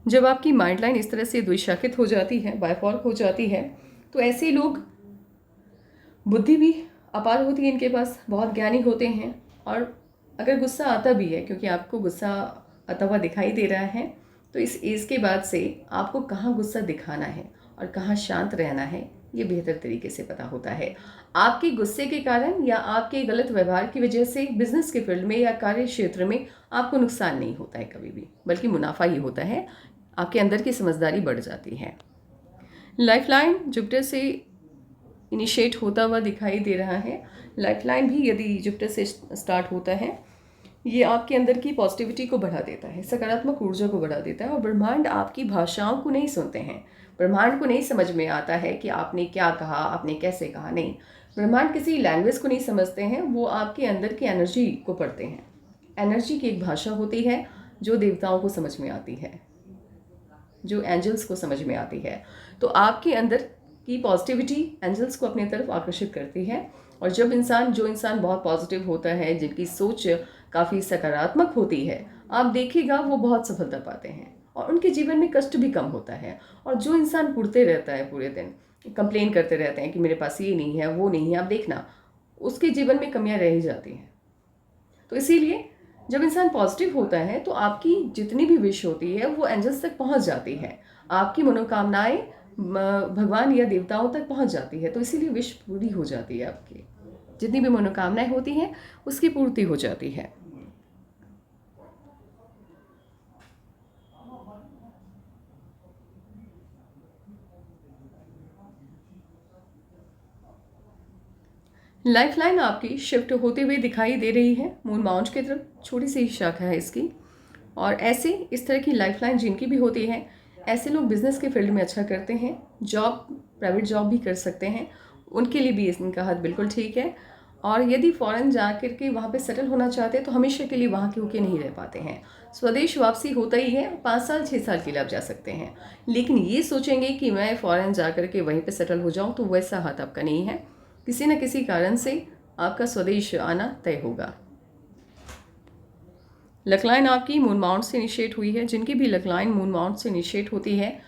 जब आपकी माइंड लाइन इस तरह से द्विशाखित हो जाती है, बायफॉर्क हो जाती है, तो ऐसे लोग बुद्धि भी अपार होती है इनके पास, बहुत ज्ञानी होते हैं। और अगर गुस्सा आता भी है, क्योंकि आपको गुस्सा आता हुआ दिखाई दे रहा है, तो इस एज के बाद से आपको कहाँ गुस्सा दिखाना है और कहाँ शांत रहना है ये बेहतर तरीके से पता होता है। आपके गुस्से के कारण या आपके गलत व्यवहार की वजह से बिजनेस के फील्ड में या कार्य क्षेत्र में आपको नुकसान नहीं होता है कभी भी, बल्कि मुनाफा ही होता है। आपके अंदर की समझदारी बढ़ जाती है। लाइफलाइन जुपिटर से इनिशिएट होता हुआ दिखाई दे रहा है। लाइफलाइन भी यदि जुपिटर से स्टार्ट होता है, ये आपके अंदर की पॉजिटिविटी को बढ़ा देता है, सकारात्मक ऊर्जा को बढ़ा देता है। और ब्रह्मांड आपकी भाषाओं को नहीं सुनते हैं, ब्रह्मांड को नहीं समझ में आता है कि आपने क्या कहा, आपने कैसे कहा, नहीं। ब्रह्मांड किसी लैंग्वेज को नहीं समझते हैं, वो आपके अंदर की एनर्जी को पढ़ते हैं। एनर्जी की एक भाषा होती है जो देवताओं को समझ में आती है, जो एंजल्स को समझ में आती है। तो आपके अंदर की पॉजिटिविटी एंजल्स को अपनी तरफ आकर्षित करती है। और जब जो इंसान बहुत पॉजिटिव होता है, जिनकी सोच काफ़ी सकारात्मक होती है, आप देखिएगा वो बहुत सफलता पाते हैं और उनके जीवन में कष्ट भी कम होता है। और जो इंसान कुढ़ते रहता है, पूरे दिन कंप्लेन करते रहते हैं कि मेरे पास ये नहीं है, वो नहीं है, आप देखना उसके जीवन में कमियां रह ही जाती हैं। तो इसीलिए जब इंसान पॉजिटिव होता है तो आपकी जितनी भी विश होती है वो एंजल्स तक पहुंच जाती है, आपकी मनोकामनाएं भगवान या देवताओं तक पहुंच जाती है। तो इसीलिए विश पूरी हो जाती है, आपकी जितनी भी मनोकामनाएं होती हैं उसकी पूर्ति हो जाती है। लाइफ लाइन आपकी शिफ्ट होते हुए दिखाई दे रही है मून माउंट की तरफ, छोटी सी शाखा है इसकी। और ऐसे इस तरह की लाइफ लाइन जिनकी भी होती है, ऐसे लोग बिजनेस के फील्ड में अच्छा करते हैं, जॉब प्राइवेट जॉब भी कर सकते हैं, उनके लिए भी इनका हाथ बिल्कुल ठीक है। और यदि फॉरेन जा कर के वहाँ पे सेटल होना चाहते हैं तो हमेशा के लिए वहाँ के होके नहीं रह पाते हैं, स्वदेश वापसी होता ही है, 5 साल 6 साल के लिए आप जा सकते हैं। लेकिन ये सोचेंगे कि मैं फ़ॉरेन जा कर के वहीं पे सेटल हो जाऊँ, तो वैसा हाथ आपका नहीं है। किसी न किसी कारण से आपका स्वदेश आना तय होगा। लकलाइन आपकी मून माउंट से इनिशिएट हुई है, जिनकी भी लकलाइन मून माउंट से इनिशिएट होती है,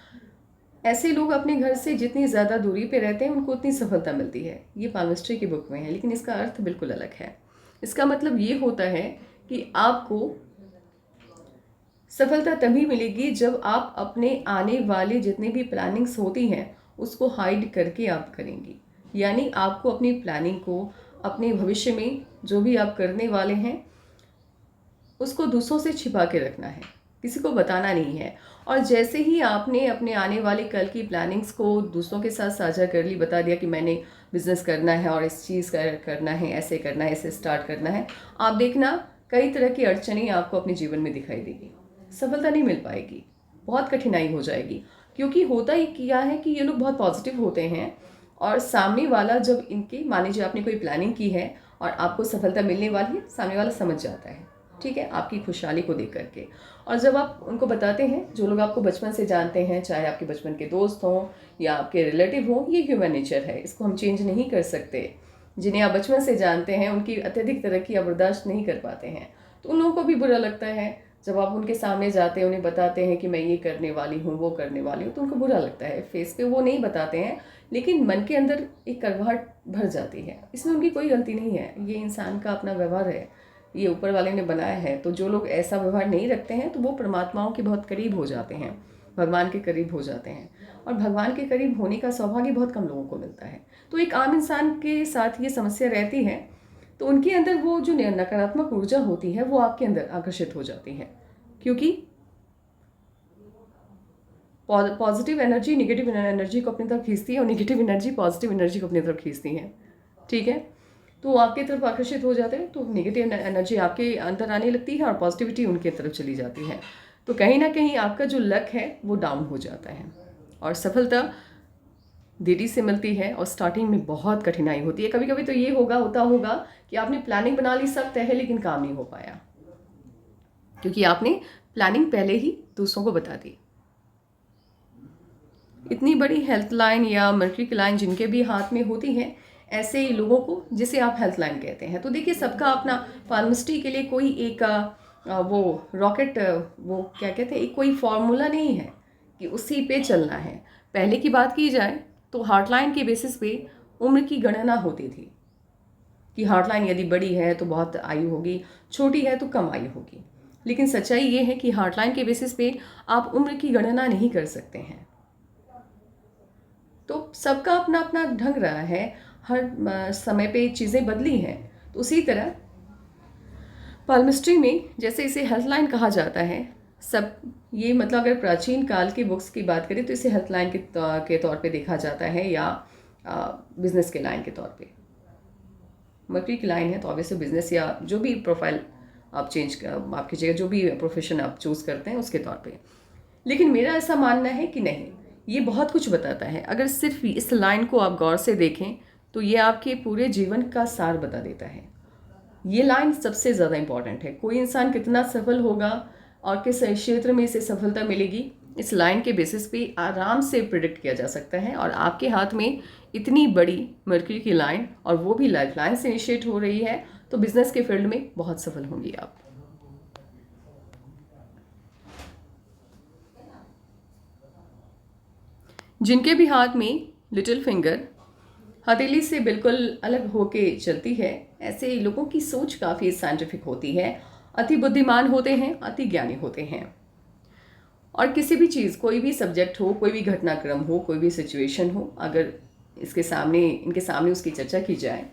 ऐसे लोग अपने घर से जितनी ज़्यादा दूरी पे रहते हैं उनको उतनी सफलता मिलती है। ये पाल्मिस्ट्री की बुक में है, लेकिन इसका अर्थ बिल्कुल अलग है। इसका मतलब ये होता है कि आपको सफलता तभी मिलेगी जब आप अपने आने वाले जितनी भी प्लानिंग्स होती हैं उसको हाइड करके आप करेंगी। यानी आपको अपनी प्लानिंग को, अपने भविष्य में जो भी आप करने वाले हैं उसको दूसरों से छिपा के रखना है, किसी को बताना नहीं है। और जैसे ही आपने अपने आने वाले कल की प्लानिंग्स को दूसरों के साथ साझा कर ली, बता दिया कि मैंने बिज़नेस करना है और इस चीज़ का करना है, ऐसे करना है, ऐसे स्टार्ट करना है, आप देखना कई तरह की अड़चनें आपको अपने जीवन में दिखाई देगी, सफलता नहीं मिल पाएगी, बहुत कठिनाई हो जाएगी। क्योंकि होता ही क्या है कि ये लोग बहुत पॉजिटिव होते हैं और सामने वाला जब इनकी, मान लीजिए आपने कोई प्लानिंग की है और आपको सफलता मिलने वाली है, सामने वाला समझ जाता है, ठीक है, आपकी खुशहाली को देख करके। और जब आप उनको बताते हैं, जो लोग आपको बचपन से जानते हैं, चाहे आपके बचपन के दोस्त हों या आपके रिलेटिव हों, ये ह्यूमन नेचर है, इसको हम चेंज नहीं कर सकते। जिन्हें आप बचपन से जानते हैं उनकी अत्यधिक तरक्की आप बर्दाश्त नहीं कर पाते हैं, तो उन लोगों को भी बुरा लगता है जब आप उनके सामने जाते हैं, उन्हें बताते हैं कि मैं ये करने वाली हूँ, वो करने वाली हूँ, तो उनको बुरा लगता है। फेस पे वो नहीं बताते हैं, लेकिन मन के अंदर एक कड़वाहट भर जाती है। इसमें उनकी कोई गलती नहीं है, ये इंसान का अपना व्यवहार है, ये ऊपर वाले ने बनाया है। तो जो लोग ऐसा व्यवहार नहीं रखते हैं तो वो परमात्माओं के बहुत करीब हो जाते हैं, भगवान के करीब हो जाते हैं। और भगवान के करीब होने का सौभाग्य बहुत कम लोगों को मिलता है। तो एक आम इंसान के साथ ये समस्या रहती है, तो उनके अंदर वो जो नकारात्मक ऊर्जा होती है वो आपके अंदर आकर्षित हो जाती है, क्योंकि पॉजिटिव एनर्जी नेगेटिव एनर्जी को अपनी तरफ खींचती है और नेगेटिव एनर्जी पॉजिटिव एनर्जी को अपनी तरफ खींचती है, ठीक है। तो वो आपके तरफ आकर्षित हो जाते हैं, तो नेगेटिव एनर्जी आपके अंदर आने लगती है और पॉजिटिविटी उनके तरफ चली जाती है। तो कहीं ना कहीं आपका जो लक है वो डाउन हो जाता है और सफलता देरी से मिलती है और स्टार्टिंग में बहुत कठिनाई होती है। कभी कभी तो ये होता होगा कि आपने प्लानिंग बना ली, सब तय है, लेकिन काम नहीं हो पाया क्योंकि आपने प्लानिंग पहले ही दूसरों को बता दी। इतनी बड़ी हेल्थ लाइन या मर्करी की लाइन जिनके भी हाथ में होती है, ऐसे लोगों को जिसे आप हेल्थ लाइन कहते हैं। तो देखिए, सबका अपना पाल्मिस्ट्री के लिए कोई एक वो रॉकेट, वो क्या कहते हैं, एक कोई फॉर्मूला नहीं है कि उसी पे चलना है। पहले की बात की जाए तो हार्ट लाइन के बेसिस पे उम्र की गणना होती थी कि हार्ट लाइन यदि बड़ी है तो बहुत आयु होगी, छोटी है तो कम आयु होगी। लेकिन सच्चाई ये है कि हार्ट लाइन के बेसिस पे आप उम्र की गणना नहीं कर सकते हैं। तो सबका अपना अपना ढंग रहा है, हर समय पे चीज़ें बदली हैं। तो उसी तरह पाल्मिस्ट्री में, जैसे इसे हेल्थ लाइन कहा जाता है, सब ये मतलब अगर प्राचीन काल की बुक्स की बात करें तो इसे हेल्थ लाइन के तौर पे देखा जाता है या बिजनेस के लाइन के तौर पे। मर्करी की लाइन है तो ऑब्वियसली बिजनेस या जो भी प्रोफाइल आप आप कीजिएगा, जो भी प्रोफेशन आप चूज़ करते हैं उसके तौर पे। लेकिन मेरा ऐसा मानना है कि नहीं, ये बहुत कुछ बताता है। अगर सिर्फ इस लाइन को आप गौर से देखें तो ये आपके पूरे जीवन का सार बता देता है। ये लाइन सबसे ज़्यादा इम्पॉर्टेंट है। कोई इंसान कितना सफल होगा और किस क्षेत्र में इसे सफलता मिलेगी, इस लाइन के बेसिस पे आराम से प्रिडिक्ट किया जा सकता है। और आपके हाथ में इतनी बड़ी मर्करी की लाइन, और वो भी लाइफ लाइन से इनिशिएट हो रही है, तो बिजनेस के फील्ड में बहुत सफल होंगी आप। जिनके भी हाथ में लिटिल फिंगर हथेली से बिल्कुल अलग होके चलती है, ऐसे लोगों की सोच काफ़ी साइंटिफिक होती है, अति बुद्धिमान होते हैं, अति ज्ञानी होते हैं। और किसी भी चीज़, कोई भी सब्जेक्ट हो, कोई भी घटनाक्रम हो, कोई भी सिचुएशन हो, अगर इनके सामने उसकी चर्चा की जाए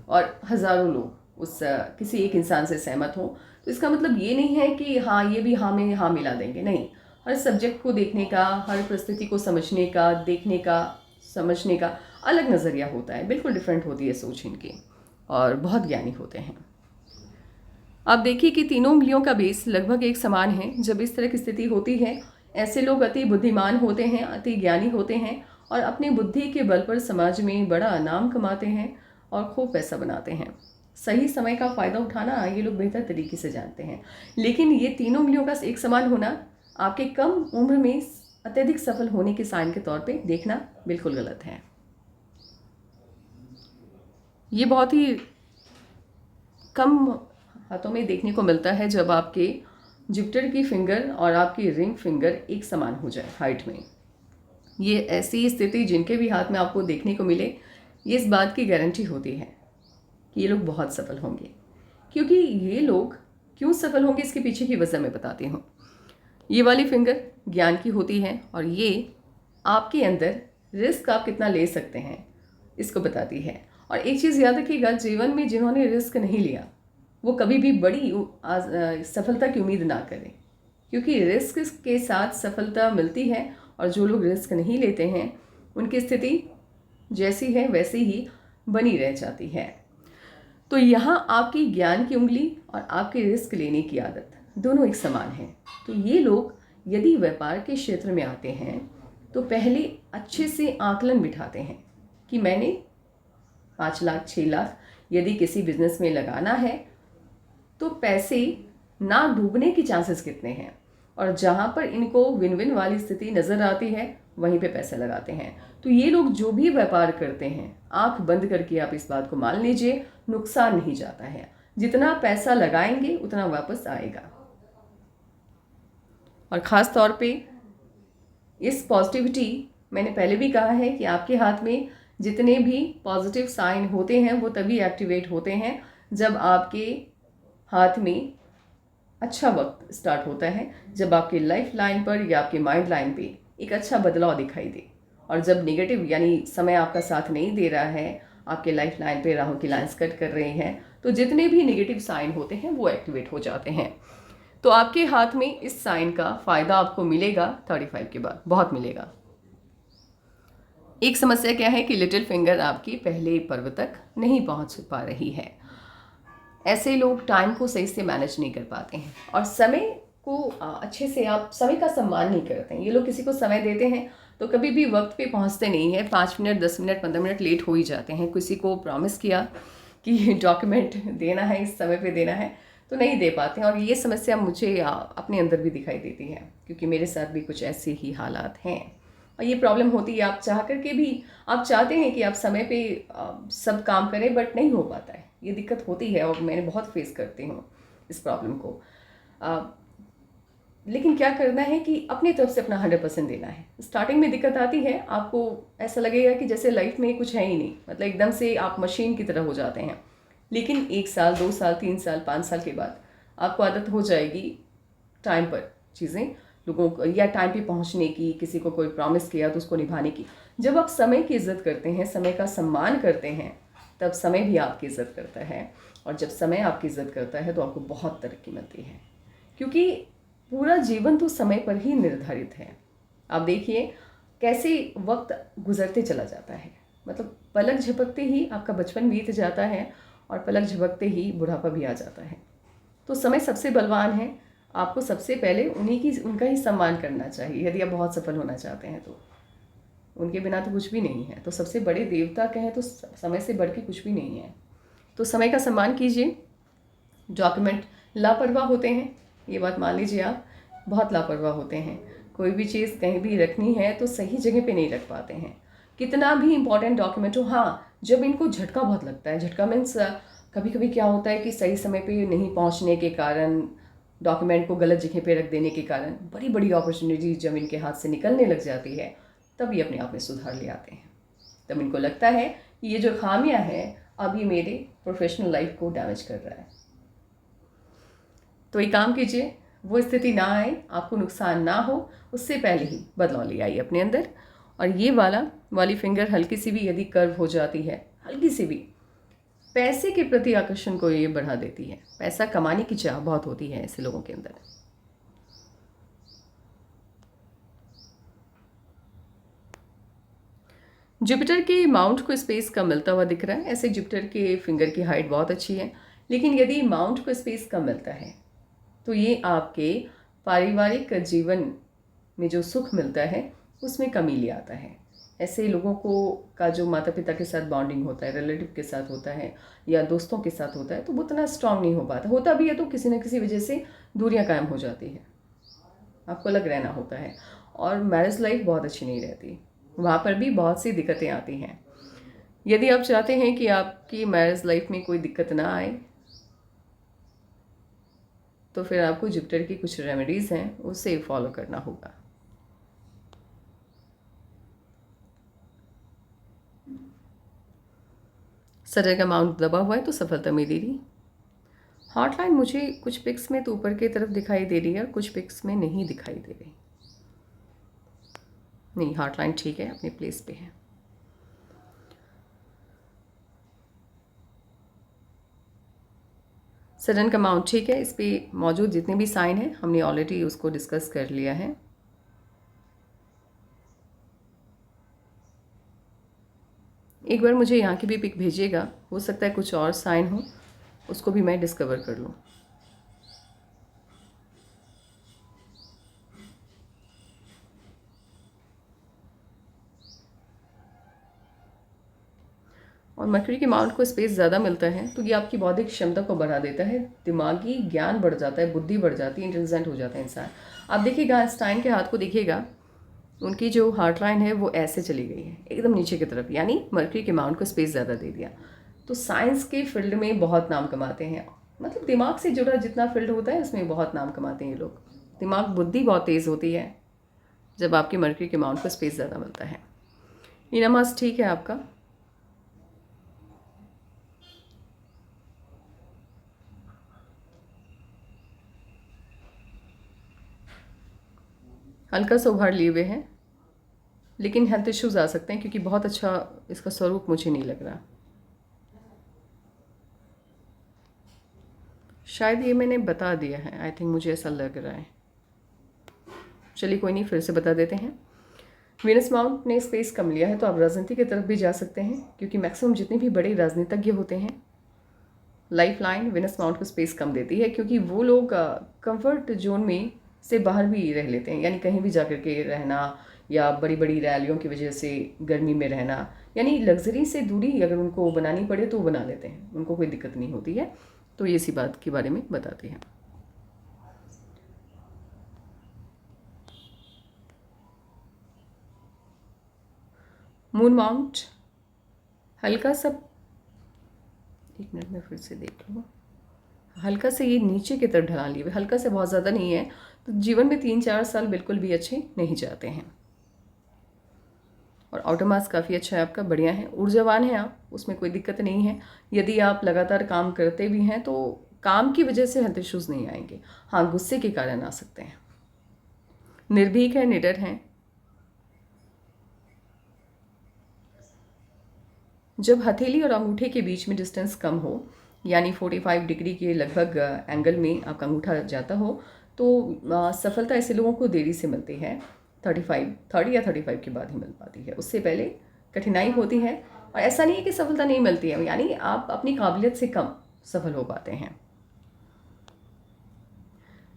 और हज़ारों लोग उस किसी एक इंसान से सहमत हो, तो इसका मतलब ये नहीं है कि हाँ, ये भी हाँ में हाँ मिला देंगे। नहीं, हर सब्जेक्ट को देखने का, हर परिस्थिति को समझने का, देखने का, समझने का अलग नज़रिया होता है। बिल्कुल डिफरेंट होती है सोच इनकी, और बहुत ज्ञानी होते हैं। आप देखिए कि तीनों उंगलियों का बेस लगभग एक समान है। जब इस तरह की स्थिति होती है, ऐसे लोग अति बुद्धिमान होते हैं, अति ज्ञानी होते हैं और अपनी बुद्धि के बल पर समाज में बड़ा नाम कमाते हैं और खूब पैसा बनाते हैं। सही समय का फ़ायदा उठाना ये लोग बेहतर तरीके से जानते हैं। लेकिन ये तीनों उंगलियों का एक समान होना आपके कम उम्र में अत्यधिक सफल होने के साइन के तौर पे देखना बिल्कुल गलत है। ये बहुत ही कम हाथों में देखने को मिलता है जब आपके जुपिटर की फिंगर और आपकी रिंग फिंगर एक समान हो जाए हाइट में। ये ऐसी स्थिति जिनके भी हाथ में आपको देखने को मिले, ये इस बात की गारंटी होती है कि ये लोग बहुत सफल होंगे। क्योंकि ये लोग क्यों सफल होंगे, इसके पीछे की वजह मैं बताती हूँ। ये वाली फिंगर ज्ञान की होती है और ये आपके अंदर रिस्क आप कितना ले सकते हैं इसको बताती है। और एक चीज़ याद रखिएगा, जीवन में जिन्होंने रिस्क नहीं लिया वो कभी भी बड़ी सफलता की उम्मीद ना करें, क्योंकि रिस्क के साथ सफलता मिलती है और जो लोग रिस्क नहीं लेते हैं उनकी स्थिति जैसी है वैसी ही बनी रह जाती है। तो यहाँ आपकी ज्ञान की उंगली और आपकी रिस्क लेने की आदत दोनों एक समान है। तो ये लोग यदि व्यापार के क्षेत्र में आते हैं तो पहले अच्छे से आकलन बिठाते हैं कि मैंने 5 लाख 6 लाख यदि किसी बिजनेस में लगाना है तो पैसे ना डूबने की चांसेस कितने हैं, और जहाँ पर इनको विन विन वाली स्थिति नज़र आती है वहीं पे पैसा लगाते हैं। तो ये लोग जो भी व्यापार करते हैं, आंख बंद करके आप इस बात को मान लीजिए, नुकसान नहीं जाता है। जितना पैसा लगाएंगे उतना वापस आएगा। और ख़ास तौर पे इस पॉजिटिविटी, मैंने पहले भी कहा है कि आपके हाथ में जितने भी पॉजिटिव साइन होते हैं वो तभी एक्टिवेट होते हैं जब आपके हाथ में अच्छा वक्त स्टार्ट होता है, जब आपकी लाइफ लाइन पर या आपके माइंड लाइन पे एक अच्छा बदलाव दिखाई दे। और जब नेगेटिव यानी समय आपका साथ नहीं दे रहा है, आपके लाइफ लाइन पे राहु की लाइंस कट कर रही हैं, तो जितने भी नेगेटिव साइन होते हैं वो एक्टिवेट हो जाते हैं। तो आपके हाथ में इस साइन का फ़ायदा आपको मिलेगा 35 के बाद, बहुत मिलेगा। एक समस्या क्या है कि लिटिल फिंगर आपकी पहले पर्व तक नहीं पहुंच पा रही है। ऐसे लोग टाइम को सही से मैनेज नहीं कर पाते हैं और समय को अच्छे से आप समय का सम्मान नहीं करते हैं। ये लोग किसी को समय देते हैं तो कभी भी वक्त पे पहुंचते नहीं है, 5 मिनट 10 मिनट 15 मिनट लेट हो ही जाते हैं। किसी को प्रॉमिस किया कि डॉक्यूमेंट देना है, इस समय पे देना है, तो नहीं दे पाते हैं। और ये समस्या मुझे अपने अंदर भी दिखाई देती है क्योंकि मेरे साथ भी कुछ ऐसे ही हालात हैं और ये प्रॉब्लम होती है। आप चाह करके भी आप चाहते हैं कि आप समय पे सब काम करें बट नहीं हो पाता है। ये दिक्कत होती है और मैंने बहुत फेस करती हूँ इस प्रॉब्लम को। लेकिन क्या करना है कि अपनी तरफ से अपना 100% देना है। स्टार्टिंग में दिक्कत आती है, आपको ऐसा लगेगा कि जैसे लाइफ में कुछ है ही नहीं, मतलब एकदम से आप मशीन की तरह हो जाते हैं। लेकिन 1 साल 2 साल 3 साल 5 साल के बाद आपको आदत हो जाएगी टाइम पर चीज़ें लोगों को, या टाइम पे पहुंचने की, किसी को कोई प्रॉमिस किया तो उसको निभाने की। जब आप समय की इज़्ज़त करते हैं, समय का सम्मान करते हैं, तब समय भी आपकी इज़्ज़त करता है। और जब समय आपकी इज़्ज़त करता है तो आपको बहुत तरक्की मिलती है, क्योंकि पूरा जीवन तो समय पर ही निर्धारित है। आप देखिए कैसे वक्त गुजरते चला जाता है, मतलब पलक झपकते ही आपका बचपन बीत जाता है और पलक झपकते ही बुढ़ापा भी आ जाता है। तो समय सबसे बलवान है। आपको सबसे पहले उनका ही सम्मान करना चाहिए यदि आप बहुत सफल होना चाहते हैं तो। उनके बिना तो कुछ भी नहीं है। तो सबसे बड़े देवता कहें तो समय से बढ़ के कुछ भी नहीं है। तो समय का सम्मान कीजिए। डॉक्यूमेंट लापरवाह होते हैं, ये बात मान लीजिए, आप बहुत लापरवाह होते हैं। कोई भी चीज़ कहीं भी रखनी है तो सही जगह पे नहीं रख पाते हैं, कितना भी इंपॉर्टेंट डॉक्यूमेंट हो। हाँ, जब इनको झटका बहुत लगता है, झटका मीन्स कभी कभी क्या होता है कि सही समय पे नहीं पहुंचने के कारण, डॉक्यूमेंट को गलत जगह पे रख देने के कारण बड़ी बड़ी अपॉर्चुनिटी जब इनके हाथ से निकलने लग जाती है, तब ये अपने आप में सुधार ले आते हैं। तब इनको लगता है कि ये जो खामियां हैं अब ये मेरे प्रोफेशनल लाइफ को डैमेज कर रहा है। तो एक काम कीजिए, वो स्थिति ना आए, आपको नुकसान ना हो, उससे पहले ही बदलाव ले आइए अपने अंदर। और ये वाली फिंगर हल्की सी भी यदि कर्व हो जाती है, हल्की सी भी, पैसे के प्रति आकर्षण को ये बढ़ा देती है। पैसा कमाने की चाह बहुत होती है ऐसे लोगों के अंदर। जुपिटर के माउंट को स्पेस कम मिलता हुआ दिख रहा है। ऐसे जुपिटर के फिंगर की हाइट बहुत अच्छी है, लेकिन यदि माउंट को स्पेस कम मिलता है तो ये आपके पारिवारिक जीवन में जो सुख मिलता है उसमें कमी ले आता है। ऐसे लोगों को का जो माता पिता के साथ बॉन्डिंग होता है, रिलेटिव के साथ होता है या दोस्तों के साथ होता है, तो वो उतना स्ट्रांग नहीं हो पाता। होता भी है तो किसी न किसी वजह से दूरियां कायम हो जाती है, आपको अलग रहना होता है। और मैरिज लाइफ बहुत अच्छी नहीं रहती, वहाँ पर भी बहुत सी दिक्कतें आती हैं। यदि आप चाहते हैं कि आपकी मैरिज लाइफ में कोई दिक्कत ना आए, तो फिर आपको जुपिटर की कुछ रेमेडीज़ हैं, उसे फॉलो करना होगा। सटर का माउंट दबा हुआ है तो सफलता मिलेगी। हॉटलाइन मुझे कुछ पिक्स में तो ऊपर की तरफ दिखाई दे रही है और कुछ पिक्स में नहीं दिखाई दे रही। नहीं, हॉटलाइन ठीक है, अपने प्लेस पे है। सडन का माउंट ठीक है। इस पर मौजूद जितने भी साइन हैं हमने ऑलरेडी उसको डिस्कस कर लिया है। एक बार मुझे यहाँ की भी पिक भेजिएगा, हो सकता है कुछ और साइन हो, उसको भी मैं डिस्कवर कर लूँ। और मरकरी के माउंट को स्पेस ज़्यादा मिलता है तो ये आपकी बौद्धिक क्षमता को बढ़ा देता है, दिमागी ज्ञान बढ़ जाता है, बुद्धि बढ़ जाती है, इंटेलिजेंट हो जाता है इंसान। आप देखिएगा आइंस्टाइन के हाथ को देखिएगा, उनकी जो हार्ट लाइन है वो ऐसे चली गई है एकदम नीचे की तरफ, यानी मरकरी के माउंट को स्पेस ज़्यादा दे दिया। तो साइंस के फील्ड में बहुत नाम कमाते हैं, मतलब दिमाग से जुड़ा जितना फील्ड होता है उसमें बहुत नाम कमाते हैं ये लोग। दिमाग बुद्धि बहुत तेज़ होती है जब आपकी मरकरी के माउंट को स्पेस ज़्यादा मिलता है। ये नमाज ठीक है आपका। हल्का सा उभार लिए हुए हैं, लेकिन हेल्थ इश्यूज़ आ सकते हैं क्योंकि बहुत अच्छा इसका स्वरूप मुझे नहीं लग रहा। शायद ये मैंने बता दिया है, आई थिंक, मुझे ऐसा लग रहा है। चलिए कोई नहीं, फिर से बता देते हैं। वीनस माउंट ने स्पेस कम लिया है तो आप राजनीति की तरफ भी जा सकते हैं, क्योंकि मैक्सिमम जितने भी बड़े राजनीतिज्ञ होते हैं, लाइफ लाइन वीनस माउंट को स्पेस कम देती है, क्योंकि वो लोग कंफर्ट जोन में से बाहर भी रह लेते हैं, यानी कहीं भी जा कर के रहना या बड़ी बड़ी रैलियों की वजह से गर्मी में रहना, यानी लग्जरी से दूरी अगर उनको बनानी पड़े तो वो बना लेते हैं, उनको कोई दिक्कत नहीं होती है। तो ये इसी बात के बारे में बताते हैं। मून माउंट हल्का सा, एक मिनट में फिर से देख लो, हल्का से ये नीचे की तरफ ढलान लिए, हल्का से बहुत ज़्यादा नहीं है, तो जीवन में 3-4 साल बिल्कुल भी अच्छे नहीं जाते हैं। और आउटर मास काफ़ी अच्छा है आपका, बढ़िया है, ऊर्जावान है आप, उसमें कोई दिक्कत नहीं है। यदि आप लगातार काम करते भी हैं तो काम की वजह से हेल्थ इश्यूज़ नहीं आएंगे, हाँ गुस्से के कारण आ सकते हैं। निर्भीक है, निडर हैं। जब हथेली और अंगूठे के बीच में डिस्टेंस कम हो, यानी 45 डिग्री के लगभग एंगल में आपका अंगूठा जाता हो, तो सफलता ऐसे लोगों को देरी से मिलती है। 30 या 35 के बाद ही मिल पाती है, उससे पहले कठिनाई होती है। और ऐसा नहीं है कि सफलता नहीं मिलती है, यानी आप अपनी काबिलियत से कम सफल हो पाते हैं।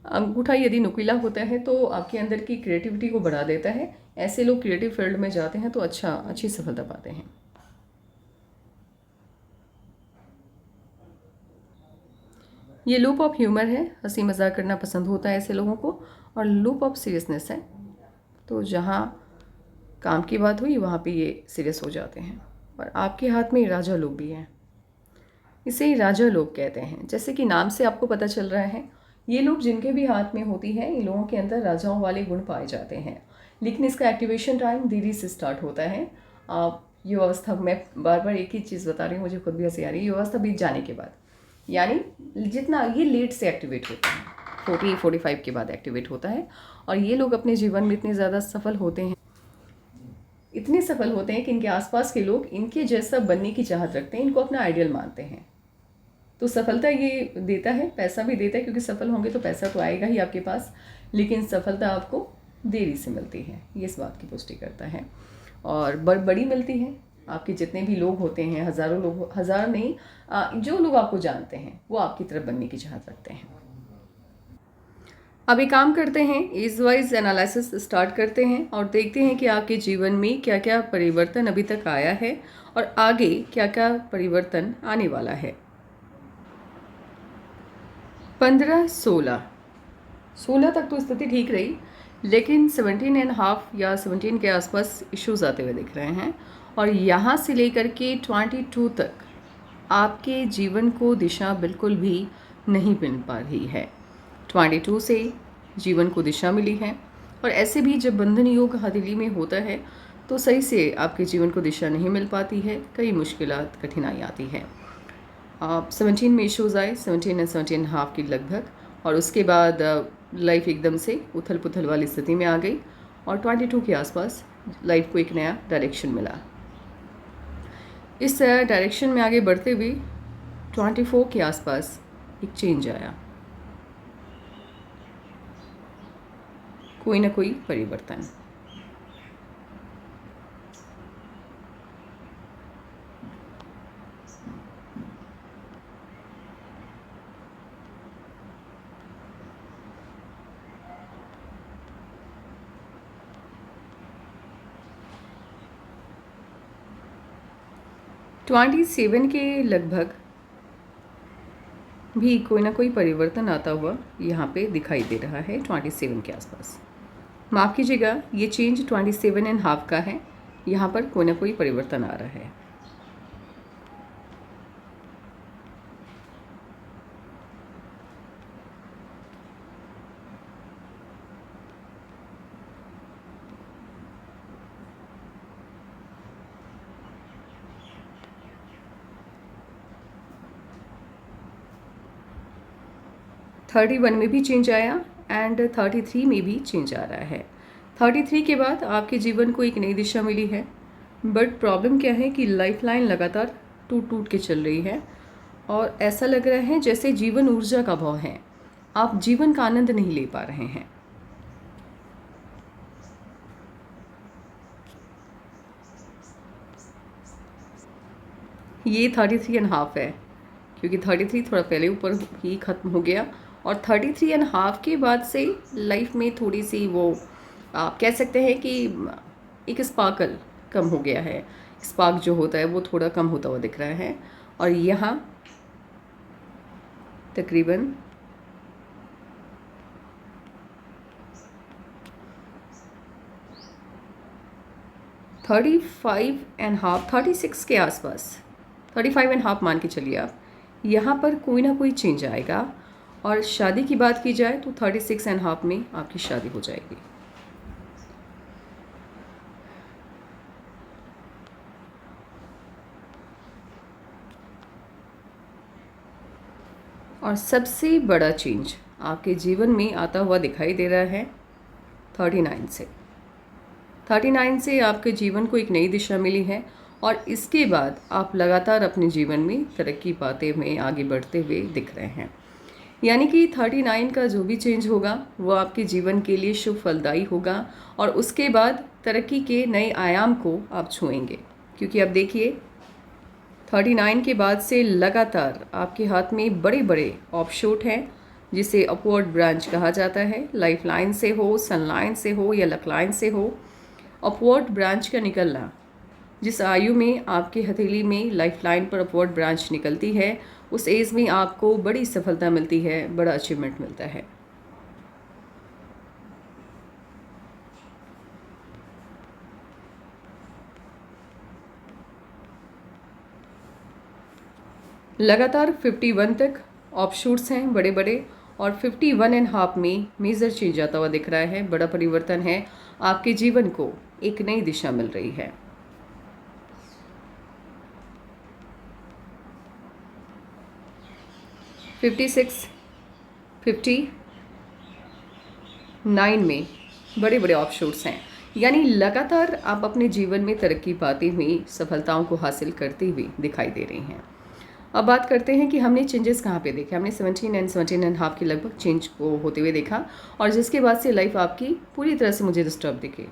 अंगूठा यदि नुकीला होता है तो आपके अंदर की क्रिएटिविटी को बढ़ा देता है। ऐसे लोग क्रिएटिव फील्ड में जाते हैं तो अच्छी सफलता पाते हैं। ये लूप ऑफ ह्यूमर है, हंसी मजाक करना पसंद होता है ऐसे लोगों को। और लूप ऑफ सीरियसनेस है, तो जहाँ काम की बात हुई वहाँ पे ये सीरियस हो जाते हैं। और आपके हाथ में राजा लोग भी हैं, इसे राजा लोग कहते हैं। जैसे कि नाम से आपको पता चल रहा है, ये लोग जिनके भी हाथ में होती है, इन लोगों के अंदर राजाओं वाले गुण पाए जाते हैं। लेकिन इसका एक्टिवेशन टाइम देरी से स्टार्ट होता है। युवावस्था, मैं बार बार एक ही चीज़ बता रही हूँ, मुझे खुद भी हंसी आ रही है, युवावस्था बीत जाने के बाद, यानी जितना ये लेट से एक्टिवेट होता है, 40-45 के बाद एक्टिवेट होता है। और ये लोग अपने जीवन में इतने ज़्यादा सफल होते हैं, इतने सफल होते हैं कि इनके आसपास के लोग इनके जैसा बनने की चाहत रखते हैं, इनको अपना आइडियल मानते हैं। तो सफलता ये देता है, पैसा भी देता है, क्योंकि सफल होंगे तो पैसा तो आएगा ही आपके पास, लेकिन सफलता आपको देरी से मिलती है, ये इस बात की पुष्टि करता है। और बड़ी मिलती है। आपके जितने भी लोग होते हैं, हज़ारों लोग, हज़ार नहीं, जो लोग आपको जानते हैं वो आपकी तरफ बनने की चाहत रखते हैं। अब एक काम करते हैं, एज वाइज एनालिसिस स्टार्ट करते हैं और देखते हैं कि आपके जीवन में क्या क्या परिवर्तन अभी तक आया है और आगे क्या क्या परिवर्तन आने वाला है। 15-16 तक तो स्थिति ठीक रही, लेकिन 17.5 या 17 के आसपास इश्यूज आते हुए दिख रहे हैं। और यहाँ से लेकर के 22 तक आपके जीवन को दिशा बिल्कुल भी नहीं मिल पा रही है। 22 से जीवन को दिशा मिली है। और ऐसे भी जब बंधन योग हथेली में होता है तो सही से आपके जीवन को दिशा नहीं मिल पाती है, कई मुश्किलात, कठिनाई आती है। 17 में इश्यूज आए, 17 और 17.5 के लगभग, और उसके बाद लाइफ एकदम से उथल पुथल वाली स्थिति में आ गई। और 22 के आसपास लाइफ को एक नया डायरेक्शन मिला। इस डायरेक्शन में आगे बढ़ते हुए 24 के आसपास एक चेंज आया, कोई ना कोई परिवर्तन। ट्वेंटी 27 के लगभग भी कोई ना कोई परिवर्तन आता हुआ यहाँ पे दिखाई दे रहा है। 27 के आसपास, माफ़ कीजिएगा, ये चेंज 27.5 का है, यहाँ पर कोई ना कोई परिवर्तन आ रहा है। थर्टी 31 में भी चेंज आया एंड 33 में भी चेंज आ रहा है। 33 के बाद आपके जीवन को एक नई दिशा मिली है। बट प्रॉब्लम क्या है कि लाइफ लाइन लगातार टूट टूट के चल रही है और ऐसा लग रहा है जैसे जीवन ऊर्जा का अभाव है, आप जीवन का आनंद नहीं ले पा रहे हैं। ये 33.5 है, क्योंकि 33 थोड़ा पहले ऊपर ही ख़त्म हो गया, और 33.5 के बाद से लाइफ में थोड़ी सी वो आप कह सकते हैं कि एक स्पार्कल कम हो गया है। स्पार्क जो होता है वो थोड़ा कम होता हुआ दिख रहा है। और यहाँ तकरीबन 35.5 36 के आसपास, 35.5 मान के चलिए आप, यहाँ पर कोई ना कोई चेंज आएगा। और शादी की बात की जाए तो 36.5 में आपकी शादी हो जाएगी। और सबसे बड़ा चेंज आपके जीवन में आता हुआ दिखाई दे रहा है 39 से आपके जीवन को एक नई दिशा मिली है। और इसके बाद आप लगातार अपने जीवन में तरक्की पाते हुए आगे बढ़ते हुए दिख रहे हैं। यानी कि 39 का जो भी चेंज होगा वो आपके जीवन के लिए शुभ फलदायी होगा, और उसके बाद तरक्की के नए आयाम को आप छुएंगे। क्योंकि अब देखिए 39 के बाद से लगातार आपके हाथ में बड़े बड़े ऑफशूट हैं, जिसे अपवर्ड ब्रांच कहा जाता है। लाइफ लाइन से हो, सनलाइन से हो या लक लाइन से हो, अपवर्ड ब्रांच का निकलना, जिस आयु में आपके हथेली में लाइफ लाइन पर अपवर्ड ब्रांच निकलती है, उस एज में आपको बड़ी सफलता मिलती है, बड़ा अचीवमेंट मिलता है। लगातार 51 तक ऑफशूट्स हैं बड़े बड़े, और 51.5 में मेजर चेंज आता हुआ दिख रहा है, बड़ा परिवर्तन है। आपके जीवन को एक नई दिशा मिल रही है। फिफ्टी 59 में बड़े बड़े ऑफशूट्स हैं। यानी लगातार आप अपने जीवन में तरक्की पाती हुई, सफलताओं को हासिल करती हुई दिखाई दे रही हैं। अब बात करते हैं कि हमने चेंजेस कहाँ पे देखे। हमने 17 के लगभग चेंज को होते हुए देखा, और जिसके बाद से लाइफ आपकी पूरी तरह से मुझे डिस्टर्ब दिखी।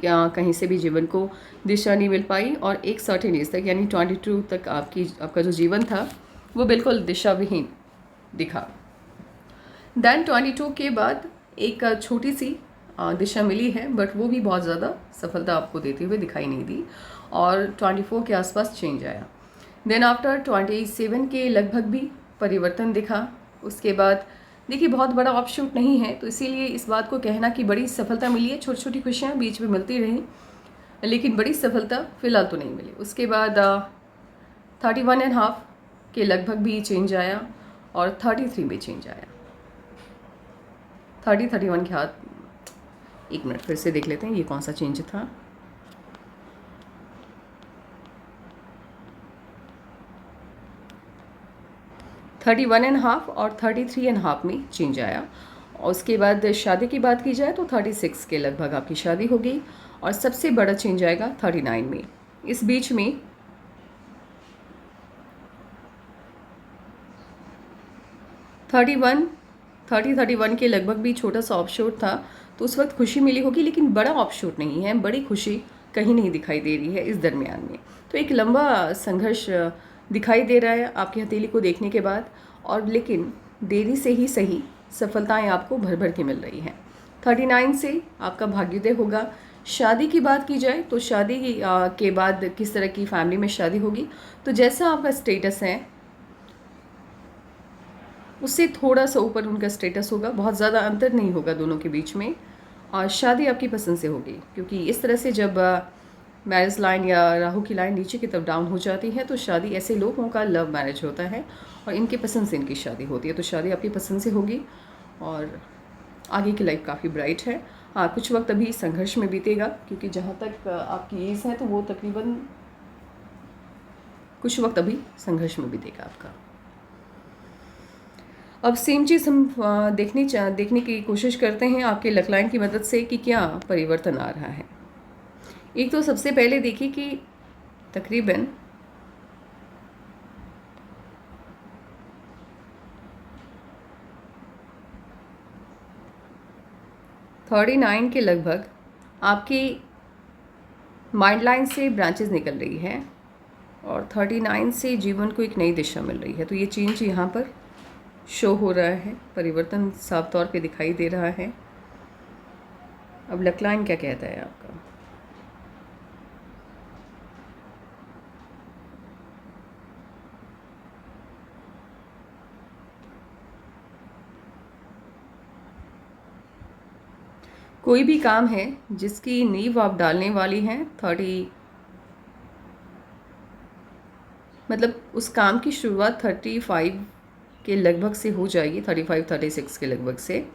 कहीं से भी जीवन को दिशा नहीं मिल पाई, और एक सर्टेन एज तक यानी 22 तक आपका जो जीवन था वो बिल्कुल दिशाविहीन दिखा। देन 22 के बाद एक छोटी सी दिशा मिली है, बट वो भी बहुत ज़्यादा सफलता आपको देते हुए दिखाई नहीं दी, और 24 के आसपास चेंज आया। देन आफ्टर 27 के लगभग भी परिवर्तन दिखा। उसके बाद देखिए बहुत बड़ा ऑफशूट नहीं है, तो इसीलिए इस बात को कहना कि बड़ी सफलता मिली है, छोटी छोटी खुशियाँ बीच में मिलती रहीं, लेकिन बड़ी सफलता फ़िलहाल तो नहीं मिली। उसके बाद 31.5 के लगभग भी चेंज आया, और 33 में चेंज आया। 31 के हाथ, एक मिनट फिर से देख लेते हैं ये कौन सा चेंज था। $31.5 और 33.5 में चेंज आया। और उसके बाद शादी की बात की जाए तो 36 के लगभग आपकी शादी होगी, और सबसे बड़ा चेंज आएगा 39 में। इस बीच में 31 के लगभग भी छोटा सा ऑफशूट था, तो उस वक्त खुशी मिली होगी, लेकिन बड़ा ऑफशूट नहीं है, बड़ी खुशी कहीं नहीं दिखाई दे रही है इस दरमियान में। तो एक लंबा संघर्ष दिखाई दे रहा है आपकी हथेली को देखने के बाद, और लेकिन देरी से ही सही सफलताएं आपको भर भर के मिल रही हैं। 39 से आपका भाग्योदय होगा। शादी की बात की जाए तो शादी के बाद किस तरह की फैमिली में शादी होगी, तो जैसा आपका स्टेटस है उससे थोड़ा सा ऊपर उनका स्टेटस होगा, बहुत ज़्यादा अंतर नहीं होगा दोनों के बीच में, और शादी आपकी पसंद से होगी। क्योंकि इस तरह से जब मैरिज लाइन या राहु की लाइन नीचे की तरफ डाउन हो जाती है, तो शादी ऐसे लोगों का लव मैरिज होता है, और इनके पसंद से इनकी शादी होती है। तो शादी आपकी पसंद से होगी, और आगे की लाइफ काफ़ी ब्राइट है। हाँ, कुछ वक्त अभी संघर्ष में बीतेगा, क्योंकि जहाँ तक आपकी एज है तो वो तकरीबन कुछ वक्त अभी संघर्ष में बीतेगा आपका। अब सेम चीज़ हम देखने की कोशिश करते हैं आपके लक लाइन की मदद से कि क्या परिवर्तन आ रहा है। एक तो सबसे पहले देखिए कि तकरीबन 39 के लगभग आपकी माइंड लाइन से ब्रांचेस निकल रही है, और 39 से जीवन को एक नई दिशा मिल रही है। तो ये चेंज यहाँ पर शो हो रहा है, परिवर्तन साफ तौर पे दिखाई दे रहा है। अब लक लाइन क्या कहता है आपका? कोई भी काम है जिसकी नींव आप डालने वाली हैं 30, मतलब उस काम की शुरुआत 35 के लगभग से हो जाएगी, 35-36 के लगभग से,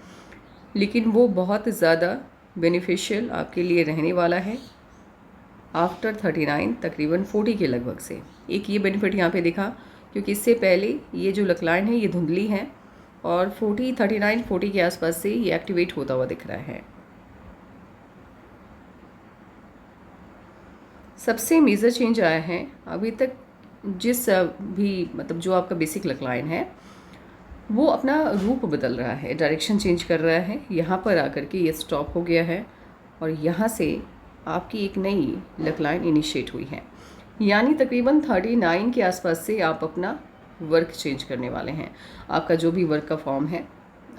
लेकिन वो बहुत ज़्यादा बेनिफिशियल आपके लिए रहने वाला है आफ्टर 39, तकरीबन 40 के लगभग से। एक ये बेनिफिट यहाँ पे दिखा, क्योंकि इससे पहले ये जो लक लाइन है ये धुंधली है और 39-40 के आसपास से ये एक्टिवेट होता हुआ दिख रहा है। सबसे मेजर चेंज आया है अभी तक जिस भी, मतलब जो आपका बेसिक लक लाइन है वो अपना रूप बदल रहा है, डायरेक्शन चेंज कर रहा है। यहाँ पर आकर के ये स्टॉप हो गया है और यहाँ से आपकी एक नई लक लाइन इनिशिएट हुई है। यानी तकरीबन 39 के आसपास से आप अपना वर्क चेंज करने वाले हैं। आपका जो भी वर्क का फॉर्म है,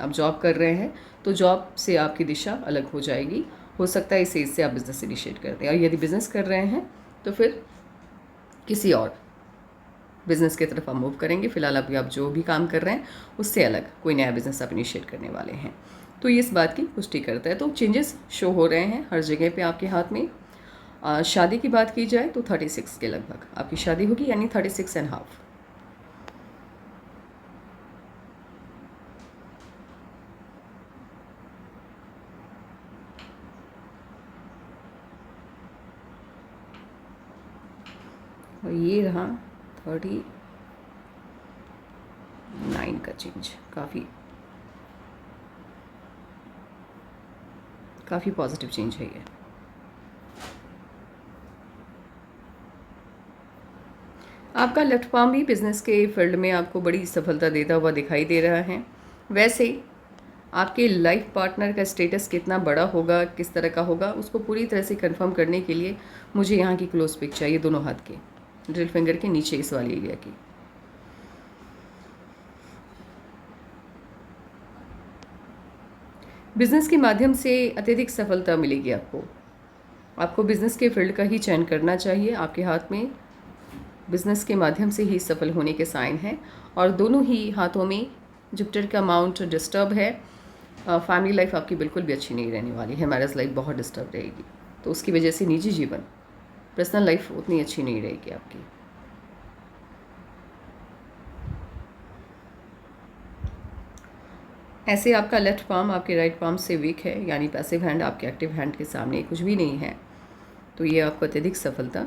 आप जॉब कर रहे हैं तो जॉब से आपकी दिशा अलग हो जाएगी। हो सकता है इस एज से आप बिज़नेस इनिशिएट कर दें, और यदि बिज़नेस कर रहे हैं तो फिर किसी और बिज़नेस की तरफ आप मूव करेंगे। फिलहाल अभी आप जो भी काम कर रहे हैं उससे अलग कोई नया बिज़नेस आप इनिशिएट करने वाले हैं। तो ये इस बात की पुष्टि करता है। तो चेंजेस शो हो रहे हैं हर जगह पे आपके हाथ में। शादी की बात की जाए तो 36 के लगभग आपकी शादी होगी, यानी 36.5। और ये रहा 39 का चेंज, काफ़ी पॉजिटिव चेंज है ये। आपका लेफ्ट पाम भी बिज़नेस के फील्ड में आपको बड़ी सफलता देता हुआ दिखाई दे रहा है। वैसे आपके लाइफ पार्टनर का स्टेटस कितना बड़ा होगा, किस तरह का होगा, उसको पूरी तरह से कंफर्म करने के लिए मुझे यहाँ की क्लोज पिक चाहिए, दोनों हाथ के ड्रिल फिंगर के नीचे इस वाली एरिया की। बिज़नेस के माध्यम से अत्यधिक सफलता मिलेगी आपको बिज़नेस के फील्ड का ही चयन करना चाहिए। आपके हाथ में बिज़नेस के माध्यम से ही सफल होने के साइन हैं, और दोनों ही हाथों में जुपिटर का माउंट डिस्टर्ब है। फैमिली लाइफ आपकी बिल्कुल भी अच्छी नहीं रहने वाली है, मैरिज लाइफ बहुत डिस्टर्ब रहेगी। तो उसकी वजह से निजी जीवन, पर्सनल लाइफ उतनी अच्छी नहीं रहेगी आपकी। ऐसे आपका लेफ्ट पाम आपके राइट पाम से वीक है, यानी पैसिव हैंड आपके एक्टिव हैंड के सामने कुछ भी नहीं है। तो ये आपको अत्यधिक सफलता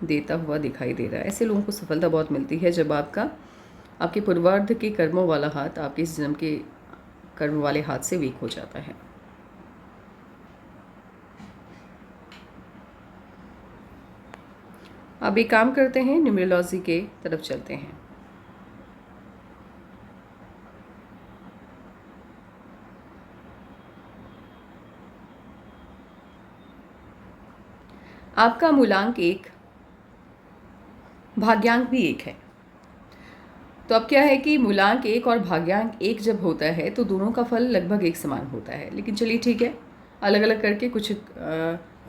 देता हुआ दिखाई दे रहा है। ऐसे लोगों को सफलता बहुत मिलती है जब आपके पूर्वार्ध के कर्मों वाला हाथ आपके इस जन्म के कर्म वाले हाथ से वीक हो जाता है। अब एक काम करते हैं, न्यूमरोलॉजी के तरफ चलते हैं। आपका मूलांक 1, भाग्यांक भी 1 है। तो अब क्या है कि मूलांक 1 और भाग्यांक 1 जब होता है तो दोनों का फल लगभग एक समान होता है। लेकिन चलिए ठीक है, अलग अलग करके कुछ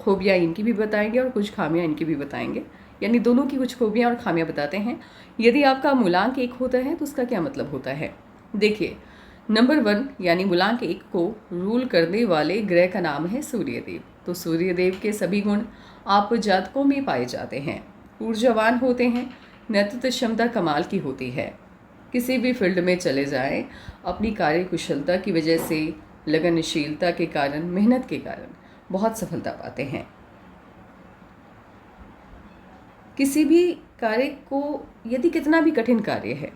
खूबियाँ इनकी भी बताएंगे और कुछ खामियाँ इनकी भी बताएंगे, यानी दोनों की कुछ खूबियाँ और खामियाँ बताते हैं। यदि आपका मूलांक 1 होता है तो उसका क्या मतलब होता है? देखिए, नंबर 1 यानी मूलांक 1 को रूल करने वाले ग्रह का नाम है सूर्यदेव। तो सूर्यदेव के सभी गुण आप जातकों में पाए जाते हैं। ऊर्जावान होते हैं, नेतृत्व क्षमता कमाल की होती है। किसी भी फील्ड में चले जाएं, अपनी कार्य कुशलता की वजह से, लगनशीलता के कारण, मेहनत के कारण बहुत सफलता पाते हैं। किसी भी कार्य को, यदि कितना भी कठिन कार्य है,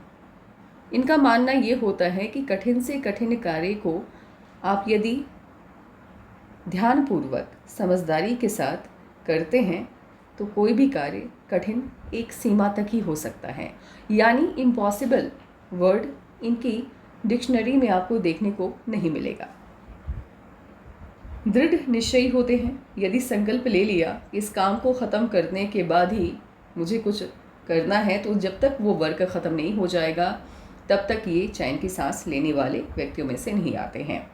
इनका मानना ये होता है कि कठिन से कठिन कार्य को आप यदि ध्यानपूर्वक, समझदारी के साथ करते हैं तो कोई भी कार्य कठिन एक सीमा तक ही हो सकता है। यानी इम्पॉसिबल वर्ड इनकी डिक्शनरी में आपको देखने को नहीं मिलेगा। दृढ़ निश्चयी होते हैं। यदि संकल्प ले लिया इस काम को ख़त्म करने के बाद ही मुझे कुछ करना है, तो जब तक वो वर्क ख़त्म नहीं हो जाएगा तब तक ये चैन की सांस लेने वाले व्यक्तियों में से नहीं आते हैं।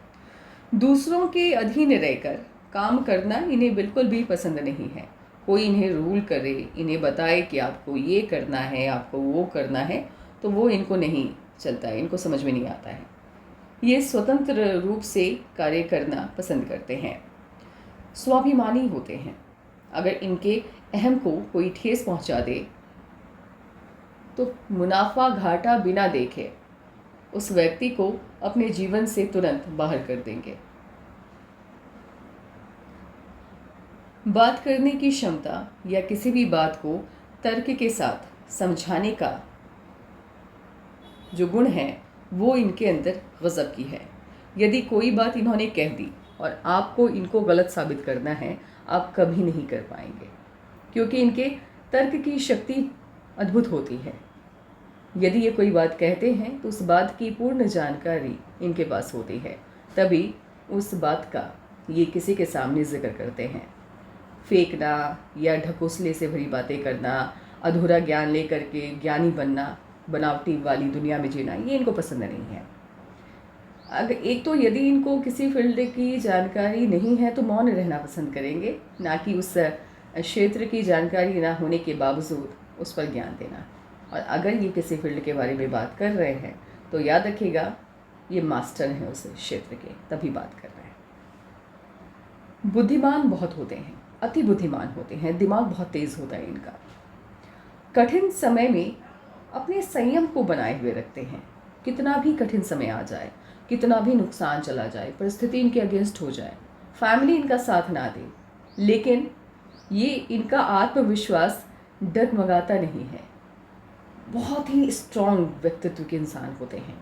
दूसरों के अधीन रहकर काम करना इन्हें बिल्कुल भी पसंद नहीं है। कोई इन्हें रूल करे, इन्हें बताए कि आपको ये करना है, आपको वो करना है, तो वो इनको नहीं चलता है, इनको समझ में नहीं आता है। ये स्वतंत्र रूप से कार्य करना पसंद करते हैं, स्वाभिमानी होते हैं। अगर इनके अहम को कोई ठेस पहुंचा दे तो मुनाफा घाटा बिना देखे उस व्यक्ति को अपने जीवन से तुरंत बाहर कर देंगे। बात करने की क्षमता या किसी भी बात को तर्क के साथ समझाने का जो गुण है वो इनके अंदर गज़ब की है। यदि कोई बात इन्होंने कह दी और आपको इनको गलत साबित करना है, आप कभी नहीं कर पाएंगे, क्योंकि इनके तर्क की शक्ति अद्भुत होती है। यदि ये कोई बात कहते हैं तो उस बात की पूर्ण जानकारी इनके पास होती है, तभी उस बात का ये किसी के सामने जिक्र करते हैं। फेंकना या ढकोसले से भरी बातें करना, अधूरा ज्ञान लेकर के ज्ञानी बनना, बनावटी वाली दुनिया में जीना, ये इनको पसंद नहीं है। अगर एक तो यदि इनको किसी फील्ड की जानकारी नहीं है तो मौन रहना पसंद करेंगे, ना कि उस क्षेत्र की जानकारी ना होने के बावजूद उस पर ज्ञान देना। और अगर ये किसी फील्ड के बारे में बात कर रहे हैं तो याद रखिएगा ये मास्टर हैं उस क्षेत्र के, तभी बात कर रहे हैं। बुद्धिमान बहुत होते हैं, अति बुद्धिमान होते हैं, दिमाग बहुत तेज़ होता है इनका। कठिन समय में अपने संयम को बनाए हुए रखते हैं। कितना भी कठिन समय आ जाए, कितना भी नुकसान चला जाए, परिस्थिति इनके अगेंस्ट हो जाए, फैमिली इनका साथ ना दे, लेकिन ये इनका आत्मविश्वास डगमगाता नहीं है। बहुत ही स्ट्रांग व्यक्तित्व के इंसान होते हैं।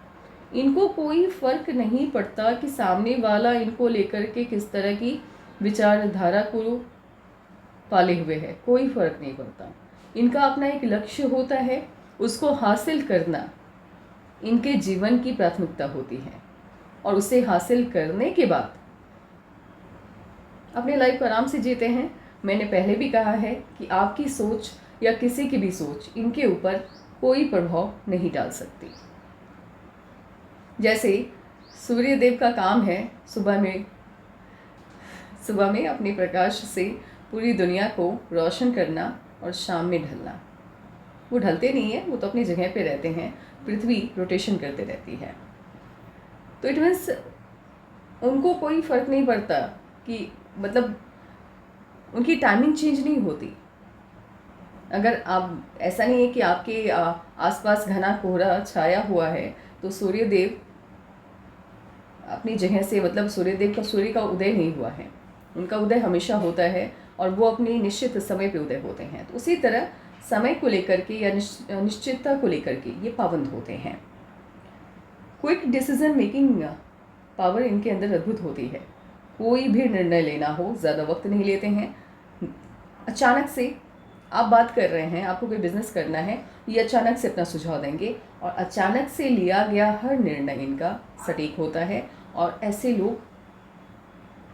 इनको कोई फ़र्क नहीं पड़ता कि सामने वाला इनको लेकर के किस तरह की विचारधारा को पाले हुए है, कोई फ़र्क नहीं पड़ता। इनका अपना एक लक्ष्य होता है, उसको हासिल करना इनके जीवन की प्राथमिकता होती है, और उसे हासिल करने के बाद अपने लाइफ को आराम से जीते हैं। मैंने पहले भी कहा है कि आपकी सोच या किसी की भी सोच इनके ऊपर कोई प्रभाव नहीं डाल सकती। जैसे सूर्यदेव का काम है सुबह में अपने प्रकाश से पूरी दुनिया को रोशन करना और शाम में ढलना। वो ढलते नहीं है, वो तो अपनी जगह पे रहते हैं, पृथ्वी रोटेशन करते रहती है। तो इट मीन्स उनको कोई फ़र्क नहीं पड़ता कि मतलब उनकी टाइमिंग चेंज नहीं होती। अगर आप ऐसा नहीं है कि आपके आसपास घना कोहरा छाया हुआ है तो सूर्यदेव अपनी जगह से, मतलब सूर्य का उदय नहीं हुआ है, उनका उदय हमेशा होता है और वो अपनी निश्चित समय पे उदय होते हैं। तो उसी तरह समय को लेकर के या निश्चितता को लेकर के ये पाबंद होते हैं। क्विक डिसीजन मेकिंग पावर इनके अंदर अद्भुत होती है। कोई भी निर्णय लेना हो ज़्यादा वक्त नहीं लेते हैं। अचानक से आप बात कर रहे हैं, आपको कोई बिजनेस करना है, ये अचानक से अपना सुझाव देंगे और अचानक से लिया गया हर निर्णय इनका सटीक होता है। और ऐसे लोग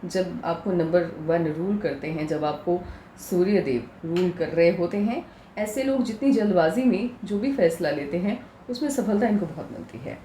जब आपको नंबर 1 रूल करते हैं, जब आपको सूर्यदेव रूल कर रहे होते हैं, ऐसे लोग जितनी जल्दबाजी में जो भी फैसला लेते हैं उसमें सफलता इनको बहुत मिलती है।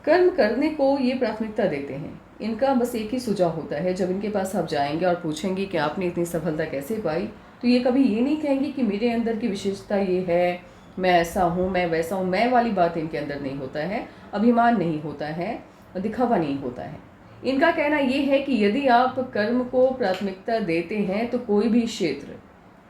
कर्म करने को ये प्राथमिकता देते हैं। इनका बस एक ही सुझाव होता है, जब इनके पास आप जाएंगे और पूछेंगे कि आपने इतनी सफलता कैसे पाई, तो ये कभी ये नहीं कहेंगे कि मेरे अंदर की विशेषता ये है, मैं ऐसा हूँ, मैं वैसा हूँ। मैं वाली बात इनके अंदर नहीं होता है, अभिमान नहीं होता है, दिखावा नहीं होता है। इनका कहना ये है कि यदि आप कर्म को प्राथमिकता देते हैं तो कोई भी क्षेत्र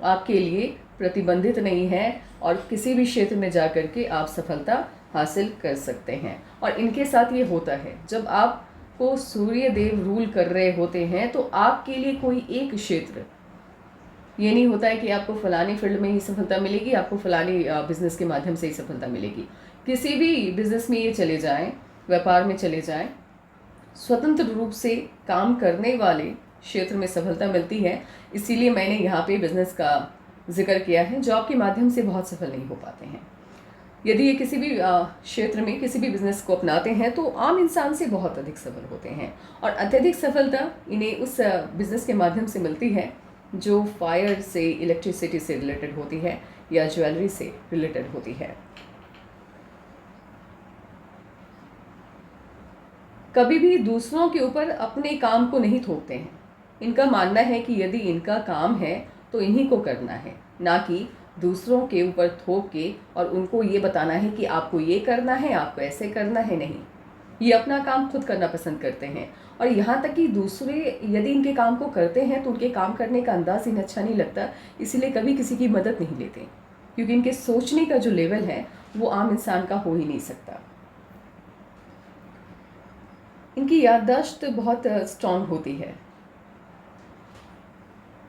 आपके लिए प्रतिबंधित नहीं है और किसी भी क्षेत्र में जा कर के आप सफलता हासिल कर सकते हैं। और इनके साथ ये होता है, जब आपको सूर्यदेव रूल कर रहे होते हैं तो आपके लिए कोई एक क्षेत्र, ये नहीं होता है कि आपको फलानी फील्ड में ही सफलता मिलेगी, आपको फलानी बिजनेस के माध्यम से ही सफलता मिलेगी। किसी भी बिजनेस में ये चले जाएं, व्यापार में चले जाएं, स्वतंत्र रूप से काम करने वाले क्षेत्र में सफलता मिलती है। इसीलिए मैंने यहाँ पे बिजनेस का जिक्र किया है, जॉब के माध्यम से बहुत सफल नहीं हो पाते हैं। यदि ये किसी भी क्षेत्र में किसी भी बिजनेस को अपनाते हैं तो आम इंसान से बहुत अधिक सफल होते हैं, और अत्यधिक सफलता इन्हें उस बिजनेस के माध्यम से मिलती है जो फायर से, इलेक्ट्रिसिटी से रिलेटेड होती है या ज्वेलरी से रिलेटेड होती है। कभी भी दूसरों के ऊपर अपने काम को नहीं थोपते हैं। इनका मानना है कि यदि इनका काम है तो इन्हीं को करना है, ना कि दूसरों के ऊपर थोप के और उनको ये बताना है कि आपको ये करना है, आपको ऐसे करना है। नहीं, ये अपना काम खुद करना पसंद करते हैं, और यहाँ तक कि दूसरे यदि इनके काम को करते हैं तो उनके काम करने का अंदाज इन्हें अच्छा नहीं लगता, इसीलिए कभी किसी की मदद नहीं लेते, क्योंकि इनके सोचने का जो लेवल है वो आम इंसान का हो ही नहीं सकता। इनकी याददाश्त बहुत स्ट्रांग होती है।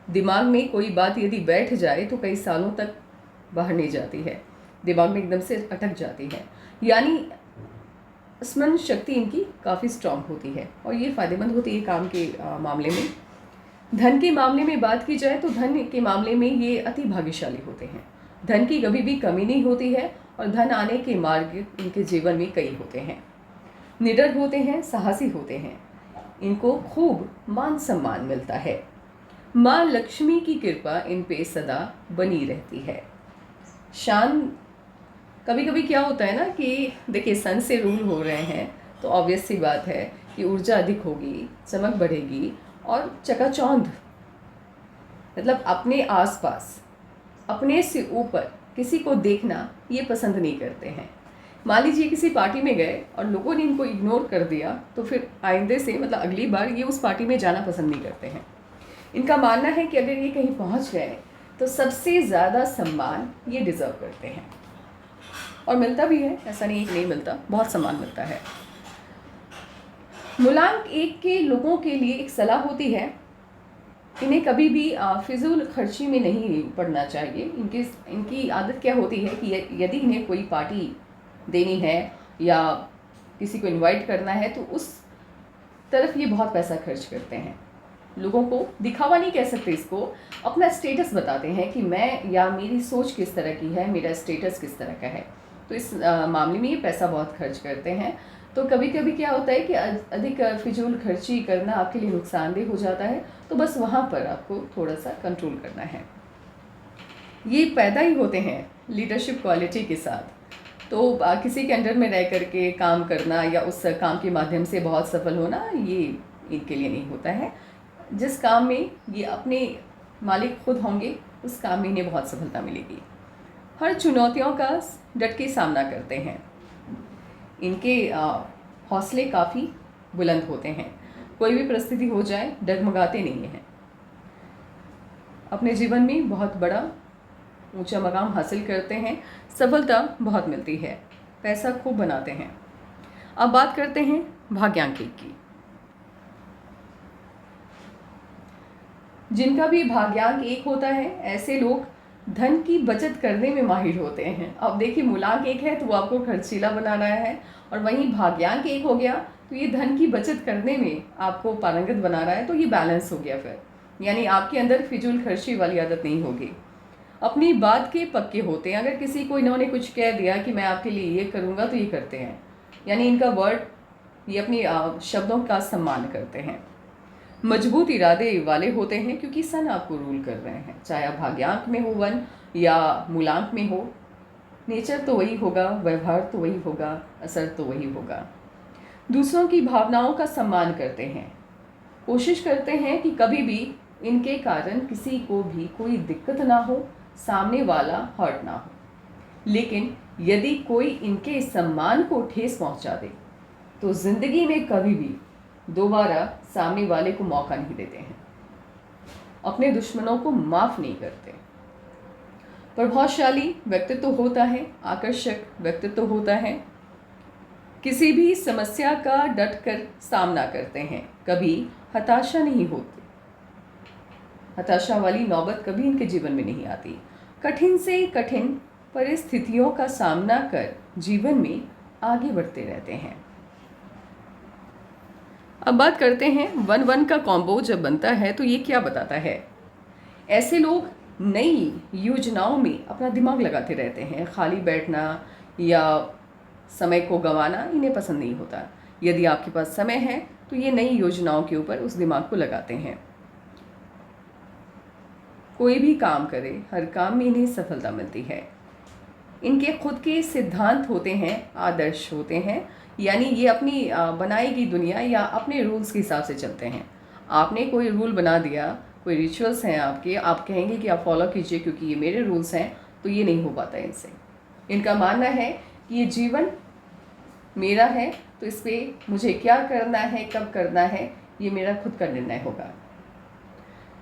दिमाग में कोई बात यदि बैठ जाए तो कई सालों तक बाहर नहीं जाती है, दिमाग में एकदम से अटक जाती है, यानी स्मरण शक्ति इनकी काफ़ी स्ट्रांग होती है, और ये फ़ायदेमंद होती है काम के मामले में। धन के मामले में बात की जाए तो धन के मामले में ये अति भाग्यशाली होते हैं। धन की कभी भी कमी नहीं होती है, और धन आने के मार्ग इनके जीवन में कई होते हैं। निडर होते हैं, साहसी होते हैं, इनको खूब मान सम्मान मिलता है। माँ लक्ष्मी की कृपा इन पे सदा बनी रहती है। शान कभी कभी क्या होता है ना कि देखिए सन से रूल हो रहे हैं तो ऑब्वियस सी बात है कि ऊर्जा अधिक होगी, चमक बढ़ेगी, और चकाचौंध, मतलब अपने आसपास, अपने से ऊपर किसी को देखना ये पसंद नहीं करते हैं। मान लीजिए किसी पार्टी में गए और लोगों ने इनको इग्नोर कर दिया तो फिर आइंदे से, मतलब अगली बार ये उस पार्टी में जाना पसंद नहीं करते हैं। इनका मानना है कि अगर ये कहीं पहुंच गए तो सबसे ज़्यादा सम्मान ये डिज़र्व करते हैं, और मिलता भी है, ऐसा नहीं है कि नहीं मिलता, बहुत सम्मान मिलता है। मूलांक 1 के लोगों के लिए एक सलाह होती है, इन्हें कभी भी फिजूल खर्ची में नहीं पड़ना चाहिए। इनकी आदत क्या होती है कि यदि इन्हें कोई पार्टी देनी है या किसी को इनवाइट करना है तो उस तरफ ये बहुत पैसा खर्च करते हैं। लोगों को दिखावा नहीं कह सकते, इसको अपना स्टेटस बताते हैं कि मैं, या मेरी सोच किस तरह की है, मेरा स्टेटस किस तरह का है, तो इस मामले में ये पैसा बहुत खर्च करते हैं। तो कभी कभी क्या होता है कि अधिक फिजूल खर्ची करना आपके लिए नुकसानदेह हो जाता है, तो बस वहाँ पर आपको थोड़ा सा कंट्रोल करना है। ये पैदा ही होते हैं लीडरशिप क्वालिटी के साथ, तो किसी के अंडर में रह करके काम करना या उस काम के माध्यम से बहुत सफल होना, ये इनके लिए नहीं होता है। जिस काम में ये अपने मालिक खुद होंगे उस काम में इन्हें बहुत सफलता मिलेगी। हर चुनौतियों का डट के सामना करते हैं। इनके हौसले काफ़ी बुलंद होते हैं, कोई भी परिस्थिति हो जाए डगमगाते नहीं हैं। अपने जीवन में बहुत बड़ा ऊंचा मकाम हासिल करते हैं, सफलता बहुत मिलती है, पैसा खूब बनाते हैं। अब बात करते हैं भाग्यांक 1 की। जिनका भी भाग्यांक 1 होता है ऐसे लोग धन की बचत करने में माहिर होते हैं। अब देखिए मूलांक 1 है तो वो आपको खर्चीला बना रहा है, और वहीं भाग्यांक 1 हो गया तो ये धन की बचत करने में आपको पारंगत बना रहा है, तो ये बैलेंस हो गया फिर, यानी आपके अंदर फिजूल खर्ची वाली आदत नहीं होगी। अपनी बात के पक्के होते हैं, अगर किसी को इन्होंने कुछ कह दिया कि मैं आपके लिए ये करूँगा तो ये करते हैं, यानी इनका वर्ड, ये अपनी शब्दों का सम्मान करते हैं। मजबूत इरादे वाले होते हैं क्योंकि सन आपको रूल कर रहे हैं, चाहे आप भाग्यांक में हो 1 या मूलांक में हो, नेचर तो वही होगा, व्यवहार तो वही होगा, असर तो वही होगा। दूसरों की भावनाओं का सम्मान करते हैं, कोशिश करते हैं कि कभी भी इनके कारण किसी को भी कोई दिक्कत ना हो, सामने वाला हर्ट ना हो। लेकिन यदि कोई इनके सम्मान को ठेस पहुंचा दे तो जिंदगी में कभी भी दोबारा सामने वाले को मौका नहीं देते हैं, अपने दुश्मनों को माफ़ नहीं करते। प्रभावशाली व्यक्तित्व होता है, आकर्षक व्यक्तित्व होता है, किसी भी समस्या का डट कर सामना करते हैं, कभी हताशा नहीं होती, हताशा वाली नौबत कभी इनके जीवन में नहीं आती। कठिन से कठिन परिस्थितियों का सामना कर जीवन में आगे बढ़ते रहते हैं। अब बात करते हैं 1-1 का कॉम्बो जब बनता है तो ये क्या बताता है। ऐसे लोग नई योजनाओं में अपना दिमाग लगाते रहते हैं, खाली बैठना या समय को गंवाना इन्हें पसंद नहीं होता। यदि आपके पास समय है तो ये नई योजनाओं के ऊपर उस दिमाग को लगाते हैं। कोई भी काम करे, हर काम में इन्हें सफलता मिलती है। इनके खुद के सिद्धांत होते हैं, आदर्श होते हैं, यानी ये अपनी बनाई गई दुनिया या अपने रूल्स के हिसाब से चलते हैं। आपने कोई रूल बना दिया, कोई रिचुअल्स हैं आपके, आप कहेंगे कि आप फॉलो कीजिए क्योंकि ये मेरे रूल्स हैं, तो ये नहीं हो पाता इनसे। इनका मानना है कि ये जीवन मेरा है, तो इस पर मुझे क्या करना है, कब करना है, ये मेरा खुद का निर्णय होगा।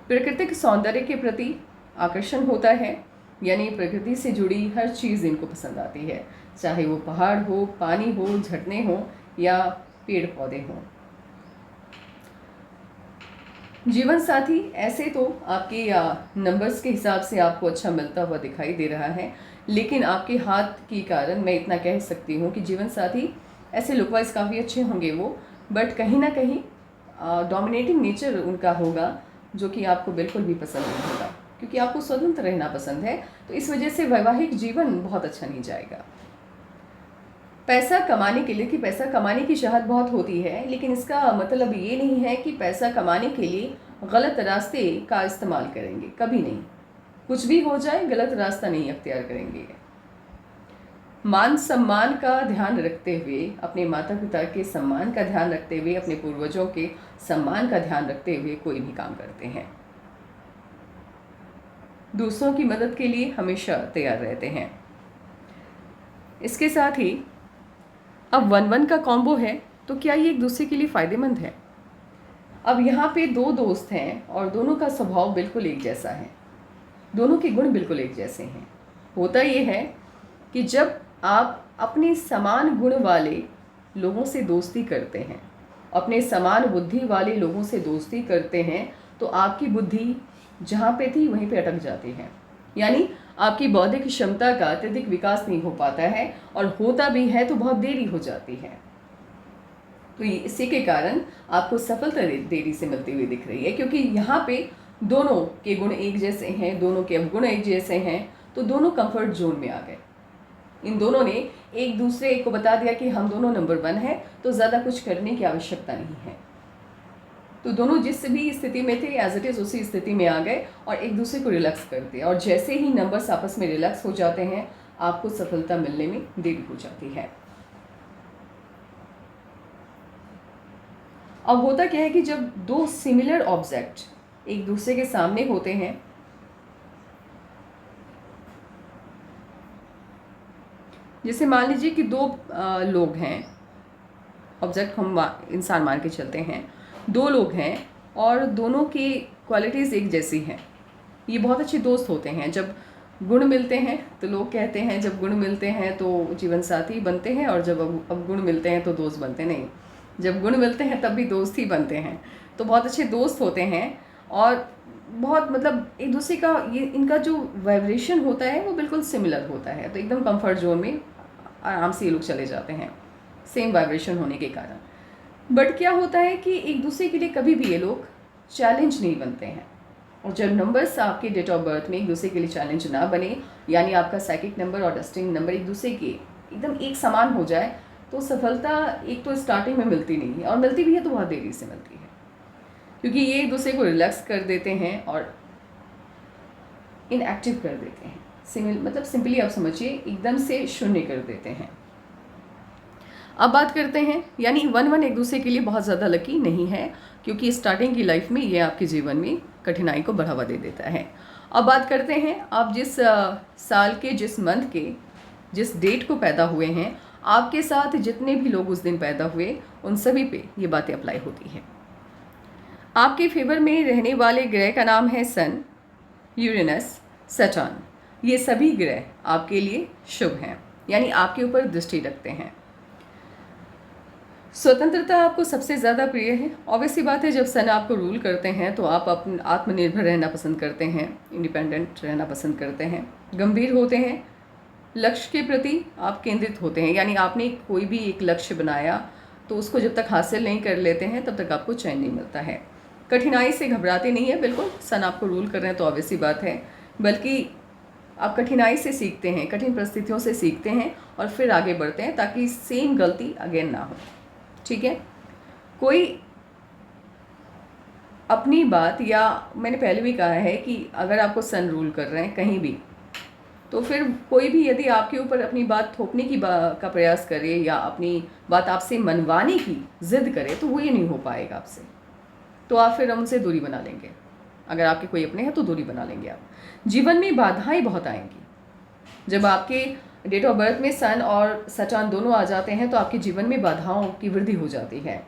प्राकृतिक सौंदर्य के प्रति आकर्षण होता है, यानी प्रकृति से जुड़ी हर चीज़ इनको पसंद आती है, चाहे वो पहाड़ हो, पानी हो, झरने हो या पेड़ पौधे हों। जीवन साथी ऐसे तो आपके नंबर्स के हिसाब से आपको अच्छा मिलता हुआ दिखाई दे रहा है, लेकिन आपके हाथ के कारण मैं इतना कह सकती हूँ कि जीवन साथी ऐसे लुक वाइज काफ़ी अच्छे होंगे वो, बट कहीं ना कहीं डोमिनेटिंग नेचर उनका होगा जो कि आपको बिल्कुल भी पसंद नहीं होगा, क्योंकि आपको स्वतंत्र रहना पसंद है। तो इस वजह से वैवाहिक जीवन बहुत अच्छा नहीं जाएगा। पैसा कमाने के लिए, कि पैसा कमाने की चाहत बहुत होती है, लेकिन इसका मतलब ये नहीं है कि पैसा कमाने के लिए गलत रास्ते का इस्तेमाल करेंगे, कभी नहीं। कुछ भी हो जाए गलत रास्ता नहीं अख्तियार करेंगे। मान सम्मान का ध्यान रखते हुए, अपने माता पिता के सम्मान का ध्यान रखते हुए, अपने पूर्वजों के सम्मान का ध्यान रखते हुए कोई भी काम करते हैं। दूसरों की मदद के लिए हमेशा तैयार रहते हैं। इसके साथ ही अब 1-1 का कॉम्बो है, तो क्या ये एक दूसरे के लिए फ़ायदेमंद है? अब यहाँ पे दो दोस्त हैं और दोनों का स्वभाव बिल्कुल एक जैसा है, दोनों के गुण बिल्कुल एक जैसे हैं। होता ये है कि जब आप अपने समान गुण वाले लोगों से दोस्ती करते हैं, अपने समान बुद्धि वाले लोगों से दोस्ती करते हैं, तो आपकी बुद्धि जहाँ पे थी वहीं पे अटक जाती है, यानी आपकी बौद्धिक क्षमता का अत्यधिक विकास नहीं हो पाता है, और होता भी है तो बहुत देरी हो जाती है। तो इसी के कारण आपको सफलता देरी से मिलती हुई दिख रही है, क्योंकि यहाँ पे दोनों के गुण एक जैसे हैं, दोनों के अवगुण एक जैसे हैं, तो दोनों कंफर्ट जोन में आ गए। इन दोनों ने एक दूसरे को बता दिया कि हम दोनों नंबर 1 हैं, तो ज़्यादा कुछ करने की आवश्यकता नहीं है। तो दोनों जिस भी स्थिति में थे एज इट इज़ उसी स्थिति में आ गए और एक दूसरे को रिलैक्स कर दिया, और जैसे ही नंबर्स आपस में रिलैक्स हो जाते हैं, आपको सफलता मिलने में देरी हो जाती है। अब होता क्या है कि जब दो सिमिलर ऑब्जेक्ट एक दूसरे के सामने होते हैं, जैसे मान लीजिए कि दो लोग हैं, ऑब्जेक्ट हम इंसान मान के चलते हैं, दो लोग हैं और दोनों की क्वालिटीज़ एक जैसी हैं। ये बहुत अच्छे दोस्त होते हैं। जब गुण मिलते हैं तो लोग कहते हैं जब गुण मिलते हैं तो जीवन साथी बनते हैं, और जब अब गुण मिलते हैं तो दोस्त बनते नहीं। जब गुण मिलते हैं तब भी दोस्त ही बनते हैं। तो बहुत अच्छे दोस्त होते हैं और बहुत मतलब एक दूसरे का ये इनका जो वाइब्रेशन होता है वो बिल्कुल सिमिलर होता है, तो एकदम कंफर्ट जोन में आराम से ये लोग चले जाते हैं सेम वाइब्रेशन होने के कारण। बट क्या होता है कि एक दूसरे के लिए कभी भी ये लोग चैलेंज नहीं बनते हैं, और जब नंबर्स आपके डेट ऑफ बर्थ में एक दूसरे के लिए चैलेंज ना बने, यानी आपका साइकिक नंबर और डेस्टिनी नंबर एक दूसरे के एकदम एक समान हो जाए, तो सफलता एक तो स्टार्टिंग में मिलती नहीं है, और मिलती भी है तो बहुत देरी से मिलती है, क्योंकि ये एक दूसरे को रिलैक्स कर देते हैं और इनएक्टिव कर देते हैं। मतलब सिंपली आप समझिए एकदम से शून्य कर देते हैं। अब बात करते हैं, यानी 1-1 एक दूसरे के लिए बहुत ज़्यादा लकी नहीं है, क्योंकि स्टार्टिंग की लाइफ में ये आपके जीवन में कठिनाई को बढ़ावा दे देता है। अब बात करते हैं, आप जिस साल के, जिस मंथ के, जिस डेट को पैदा हुए हैं, आपके साथ जितने भी लोग उस दिन पैदा हुए उन सभी पे ये बातें अप्लाई होती हैं। आपके फेवर में रहने वाले ग्रह का नाम है सन, यूरेनस, सैटर्न। ये सभी ग्रह आपके लिए शुभ हैं, यानी आपके ऊपर दृष्टि रखते हैं। स्वतंत्रता आपको सबसे ज़्यादा प्रिय है। ऑब्वियसली बात है, जब सन आपको रूल करते हैं तो आप अपने आत्मनिर्भर रहना पसंद करते हैं, इंडिपेंडेंट रहना पसंद करते हैं, गंभीर होते हैं, लक्ष्य के प्रति आप केंद्रित होते हैं, यानी आपने कोई भी एक लक्ष्य बनाया तो उसको जब तक हासिल नहीं कर लेते हैं तब तक आपको चैन नहीं मिलता है। कठिनाई से घबराते नहीं है, बिल्कुल सन आपको रूल कर रहे हैं तो ऑब्वियसली बात है, बल्कि आप कठिनाई से सीखते हैं, कठिन परिस्थितियों से सीखते हैं और फिर आगे बढ़ते हैं ताकि सेम गलती अगेन ना हो। ठीक है। कोई अपनी बात, या मैंने पहले भी कहा है कि अगर आपको सन रूल कर रहे हैं कहीं भी, तो फिर कोई भी यदि आपके ऊपर अपनी बात थोपने की का प्रयास करे या अपनी बात आपसे मनवाने की जिद करे तो वो ये नहीं हो पाएगा आपसे। तो आप फिर उनसे दूरी बना लेंगे। अगर आपके कोई अपने हैं तो दूरी बना लेंगे आप। जीवन में बाधाएं बहुत आएंगी। जब आपके डेट ऑफ बर्थ में सन और सचान दोनों आ जाते हैं तो आपके जीवन में बाधाओं की वृद्धि हो जाती है,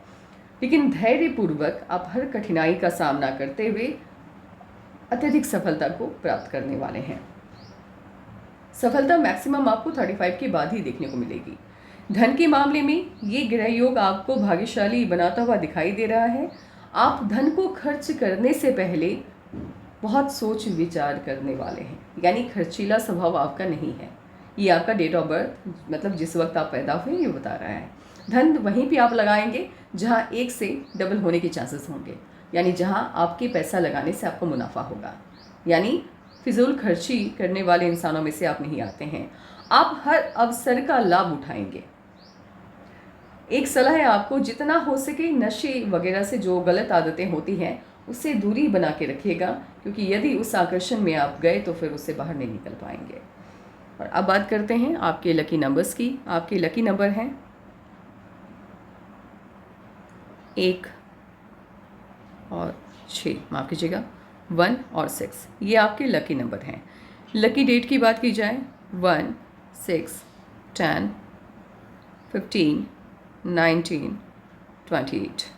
लेकिन धैर्यपूर्वक आप हर कठिनाई का सामना करते हुए अत्यधिक सफलता को प्राप्त करने वाले हैं। सफलता मैक्सिमम आपको 35 के बाद ही देखने को मिलेगी। धन के मामले में ये ग्रह योग आपको भाग्यशाली बनाता हुआ दिखाई दे रहा है। आप धन को खर्च करने से पहले बहुत सोच विचार करने वाले हैं, यानी खर्चीला स्वभाव आपका नहीं है। ये आपका डेट ऑफ बर्थ, मतलब जिस वक्त आप पैदा हुए, ये बता रहा है। धन वहीं पे आप लगाएंगे जहाँ एक से डबल होने के चांसेस होंगे, यानी जहाँ आपके पैसा लगाने से आपको मुनाफा होगा। यानी फिजूल खर्ची करने वाले इंसानों में से आप नहीं आते हैं। आप हर अवसर का लाभ उठाएंगे। एक सलाह है आपको, जितना हो सके नशे वगैरह से जो गलत आदतें होती हैं उससे दूरी बना के रखिएगा, क्योंकि यदि उस आकर्षण में आप गए तो फिर उससे बाहर नहीं निकल पाएंगे। और अब बात करते हैं आपके लकी नंबर्स की। आपके लकी नंबर हैं 1 और 6, माफ़ कीजिएगा 1 और 6, ये आपके लकी नंबर हैं। लकी डेट की बात की जाए 1, 6, 10, 15, 19, 28।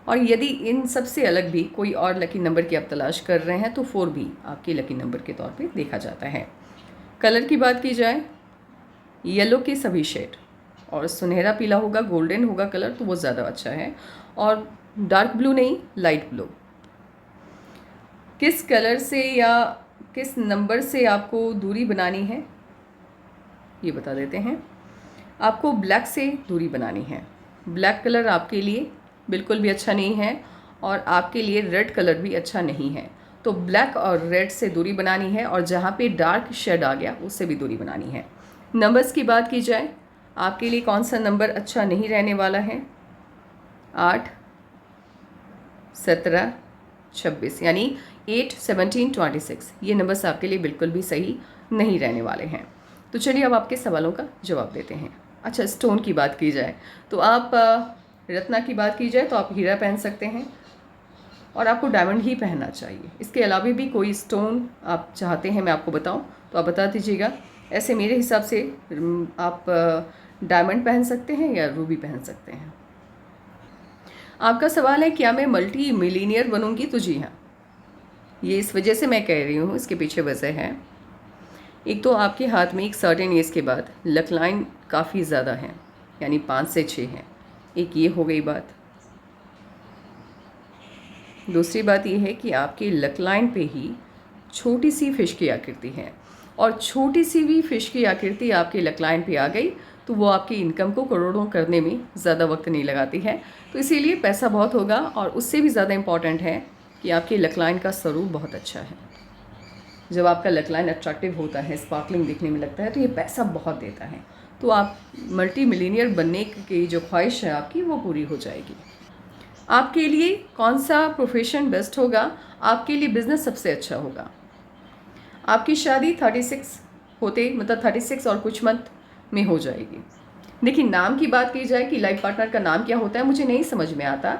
और यदि इन सबसे अलग भी कोई और लकी नंबर की आप तलाश कर रहे हैं तो 4 भी आपके लकी नंबर के तौर पे देखा जाता है। कलर की बात की जाए, येलो के सभी शेड, और सुनहरा पीला होगा, गोल्डन होगा कलर तो वो ज़्यादा अच्छा है, और डार्क ब्लू नहीं, लाइट ब्लू। किस कलर से या किस नंबर से आपको दूरी बनानी है ये बता देते हैं। आपको ब्लैक से दूरी बनानी है। ब्लैक कलर आपके लिए बिल्कुल भी अच्छा नहीं है और आपके लिए रेड कलर भी अच्छा नहीं है। तो ब्लैक और रेड से दूरी बनानी है, और जहाँ पे डार्क शेड आ गया उससे भी दूरी बनानी है। नंबर्स की बात की जाए, आपके लिए कौन सा नंबर अच्छा नहीं रहने वाला है? 8, 17, 26, यानी 8, 17, 26, ये नंबर्स आपके लिए बिल्कुल भी सही नहीं रहने वाले हैं। तो चलिए अब आपके सवालों का जवाब देते हैं। अच्छा, स्टोन की बात की जाए तो आप रत्ना की बात की जाए तो आप हीरा पहन सकते हैं, और आपको डायमंड ही पहनना चाहिए। इसके अलावा भी कोई स्टोन आप चाहते हैं मैं आपको बताऊं तो आप बता दीजिएगा। ऐसे मेरे हिसाब से आप डायमंड पहन सकते हैं या रूबी पहन सकते हैं। आपका सवाल है क्या मैं मल्टी मिलीनियर बनूंगी? तो जी हाँ, ये इस वजह से मैं कह रही हूँ, इसके पीछे वजह है। एक तो आपके हाथ में एक सर्टेन एज के बाद लक लाइन काफ़ी ज़्यादा है, यानी 5 से 6 है। एक ये हो गई बात। दूसरी बात ये है कि आपके लक लाइन पे ही छोटी सी फिश की आकृति है, और छोटी सी भी फिश की आकृति आपके लक लाइन पे आ गई तो वो आपकी इनकम को करोड़ों करने में ज़्यादा वक्त नहीं लगाती है। तो इसीलिए पैसा बहुत होगा, और उससे भी ज़्यादा इम्पॉर्टेंट है कि आपके लक लाइन का स्वरूप बहुत अच्छा है। जब आपका लक लाइन अट्रैक्टिव होता है, स्पार्कलिंग दिखने में लगता है, तो ये पैसा बहुत देता है। तो आप मल्टी मिलीनियर बनने की जो ख्वाहिश है आपकी वो पूरी हो जाएगी। आपके लिए कौन सा प्रोफेशन बेस्ट होगा? आपके लिए बिजनेस सबसे अच्छा होगा। आपकी शादी 36 होते, मतलब 36 और कुछ मंथ में हो जाएगी। देखिए, नाम की बात की जाए कि लाइफ पार्टनर का नाम क्या होता है, मुझे नहीं समझ में आता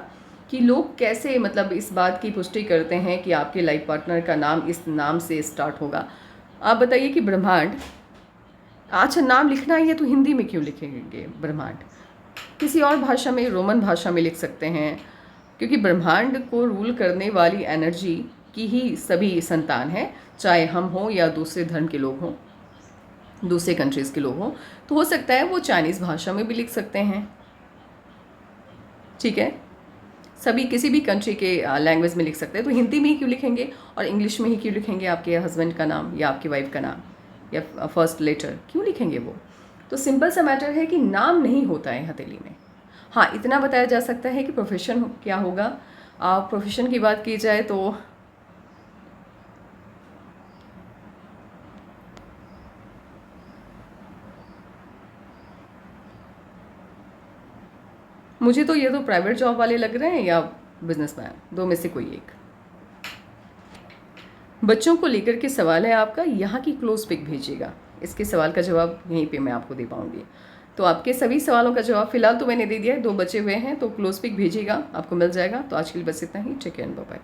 कि लोग कैसे मतलब इस बात की पुष्टि करते हैं कि आपके लाइफ पार्टनर का नाम इस नाम से स्टार्ट होगा। आप बताइए कि ब्रह्मांड, अच्छा नाम लिखना ही है तो हिंदी में क्यों लिखेंगे ब्रह्मांड? किसी और भाषा में, रोमन भाषा में लिख सकते हैं, क्योंकि ब्रह्मांड को रूल करने वाली एनर्जी की ही सभी संतान हैं, चाहे हम हों या दूसरे धर्म के लोग हों, दूसरे कंट्रीज़ के लोग हों। तो हो सकता है वो चाइनीज़ भाषा में भी लिख सकते हैं, ठीक है, सभी किसी भी कंट्री के लैंग्वेज में लिख सकते हैं। तो हिंदी में ही क्यों लिखेंगे और इंग्लिश में ही क्यों लिखेंगे आपके हस्बैंड का नाम या आपकी वाइफ का नाम, या फर्स्ट लेटर क्यों लिखेंगे वो? तो सिंपल सा मैटर है कि नाम नहीं होता है हथेली में। हाँ, इतना बताया जा सकता है कि प्रोफेशन क्या होगा। प्रोफेशन की बात की जाए तो मुझे तो ये तो प्राइवेट जॉब वाले लग रहे हैं या बिजनेसमैन, दो में से कोई एक। बच्चों को लेकर के सवाल है आपका, यहाँ की क्लोज पिक भेजिएगा, इसके सवाल का जवाब यहीं पे मैं आपको दे पाऊँगी। तो आपके सभी सवालों का जवाब फिलहाल तो मैंने दे दिया है, 2 बचे हुए हैं, तो क्लोज पिक भेजिएगा, आपको मिल जाएगा। तो आज के लिए बस इतना ही। Take care, bye bye.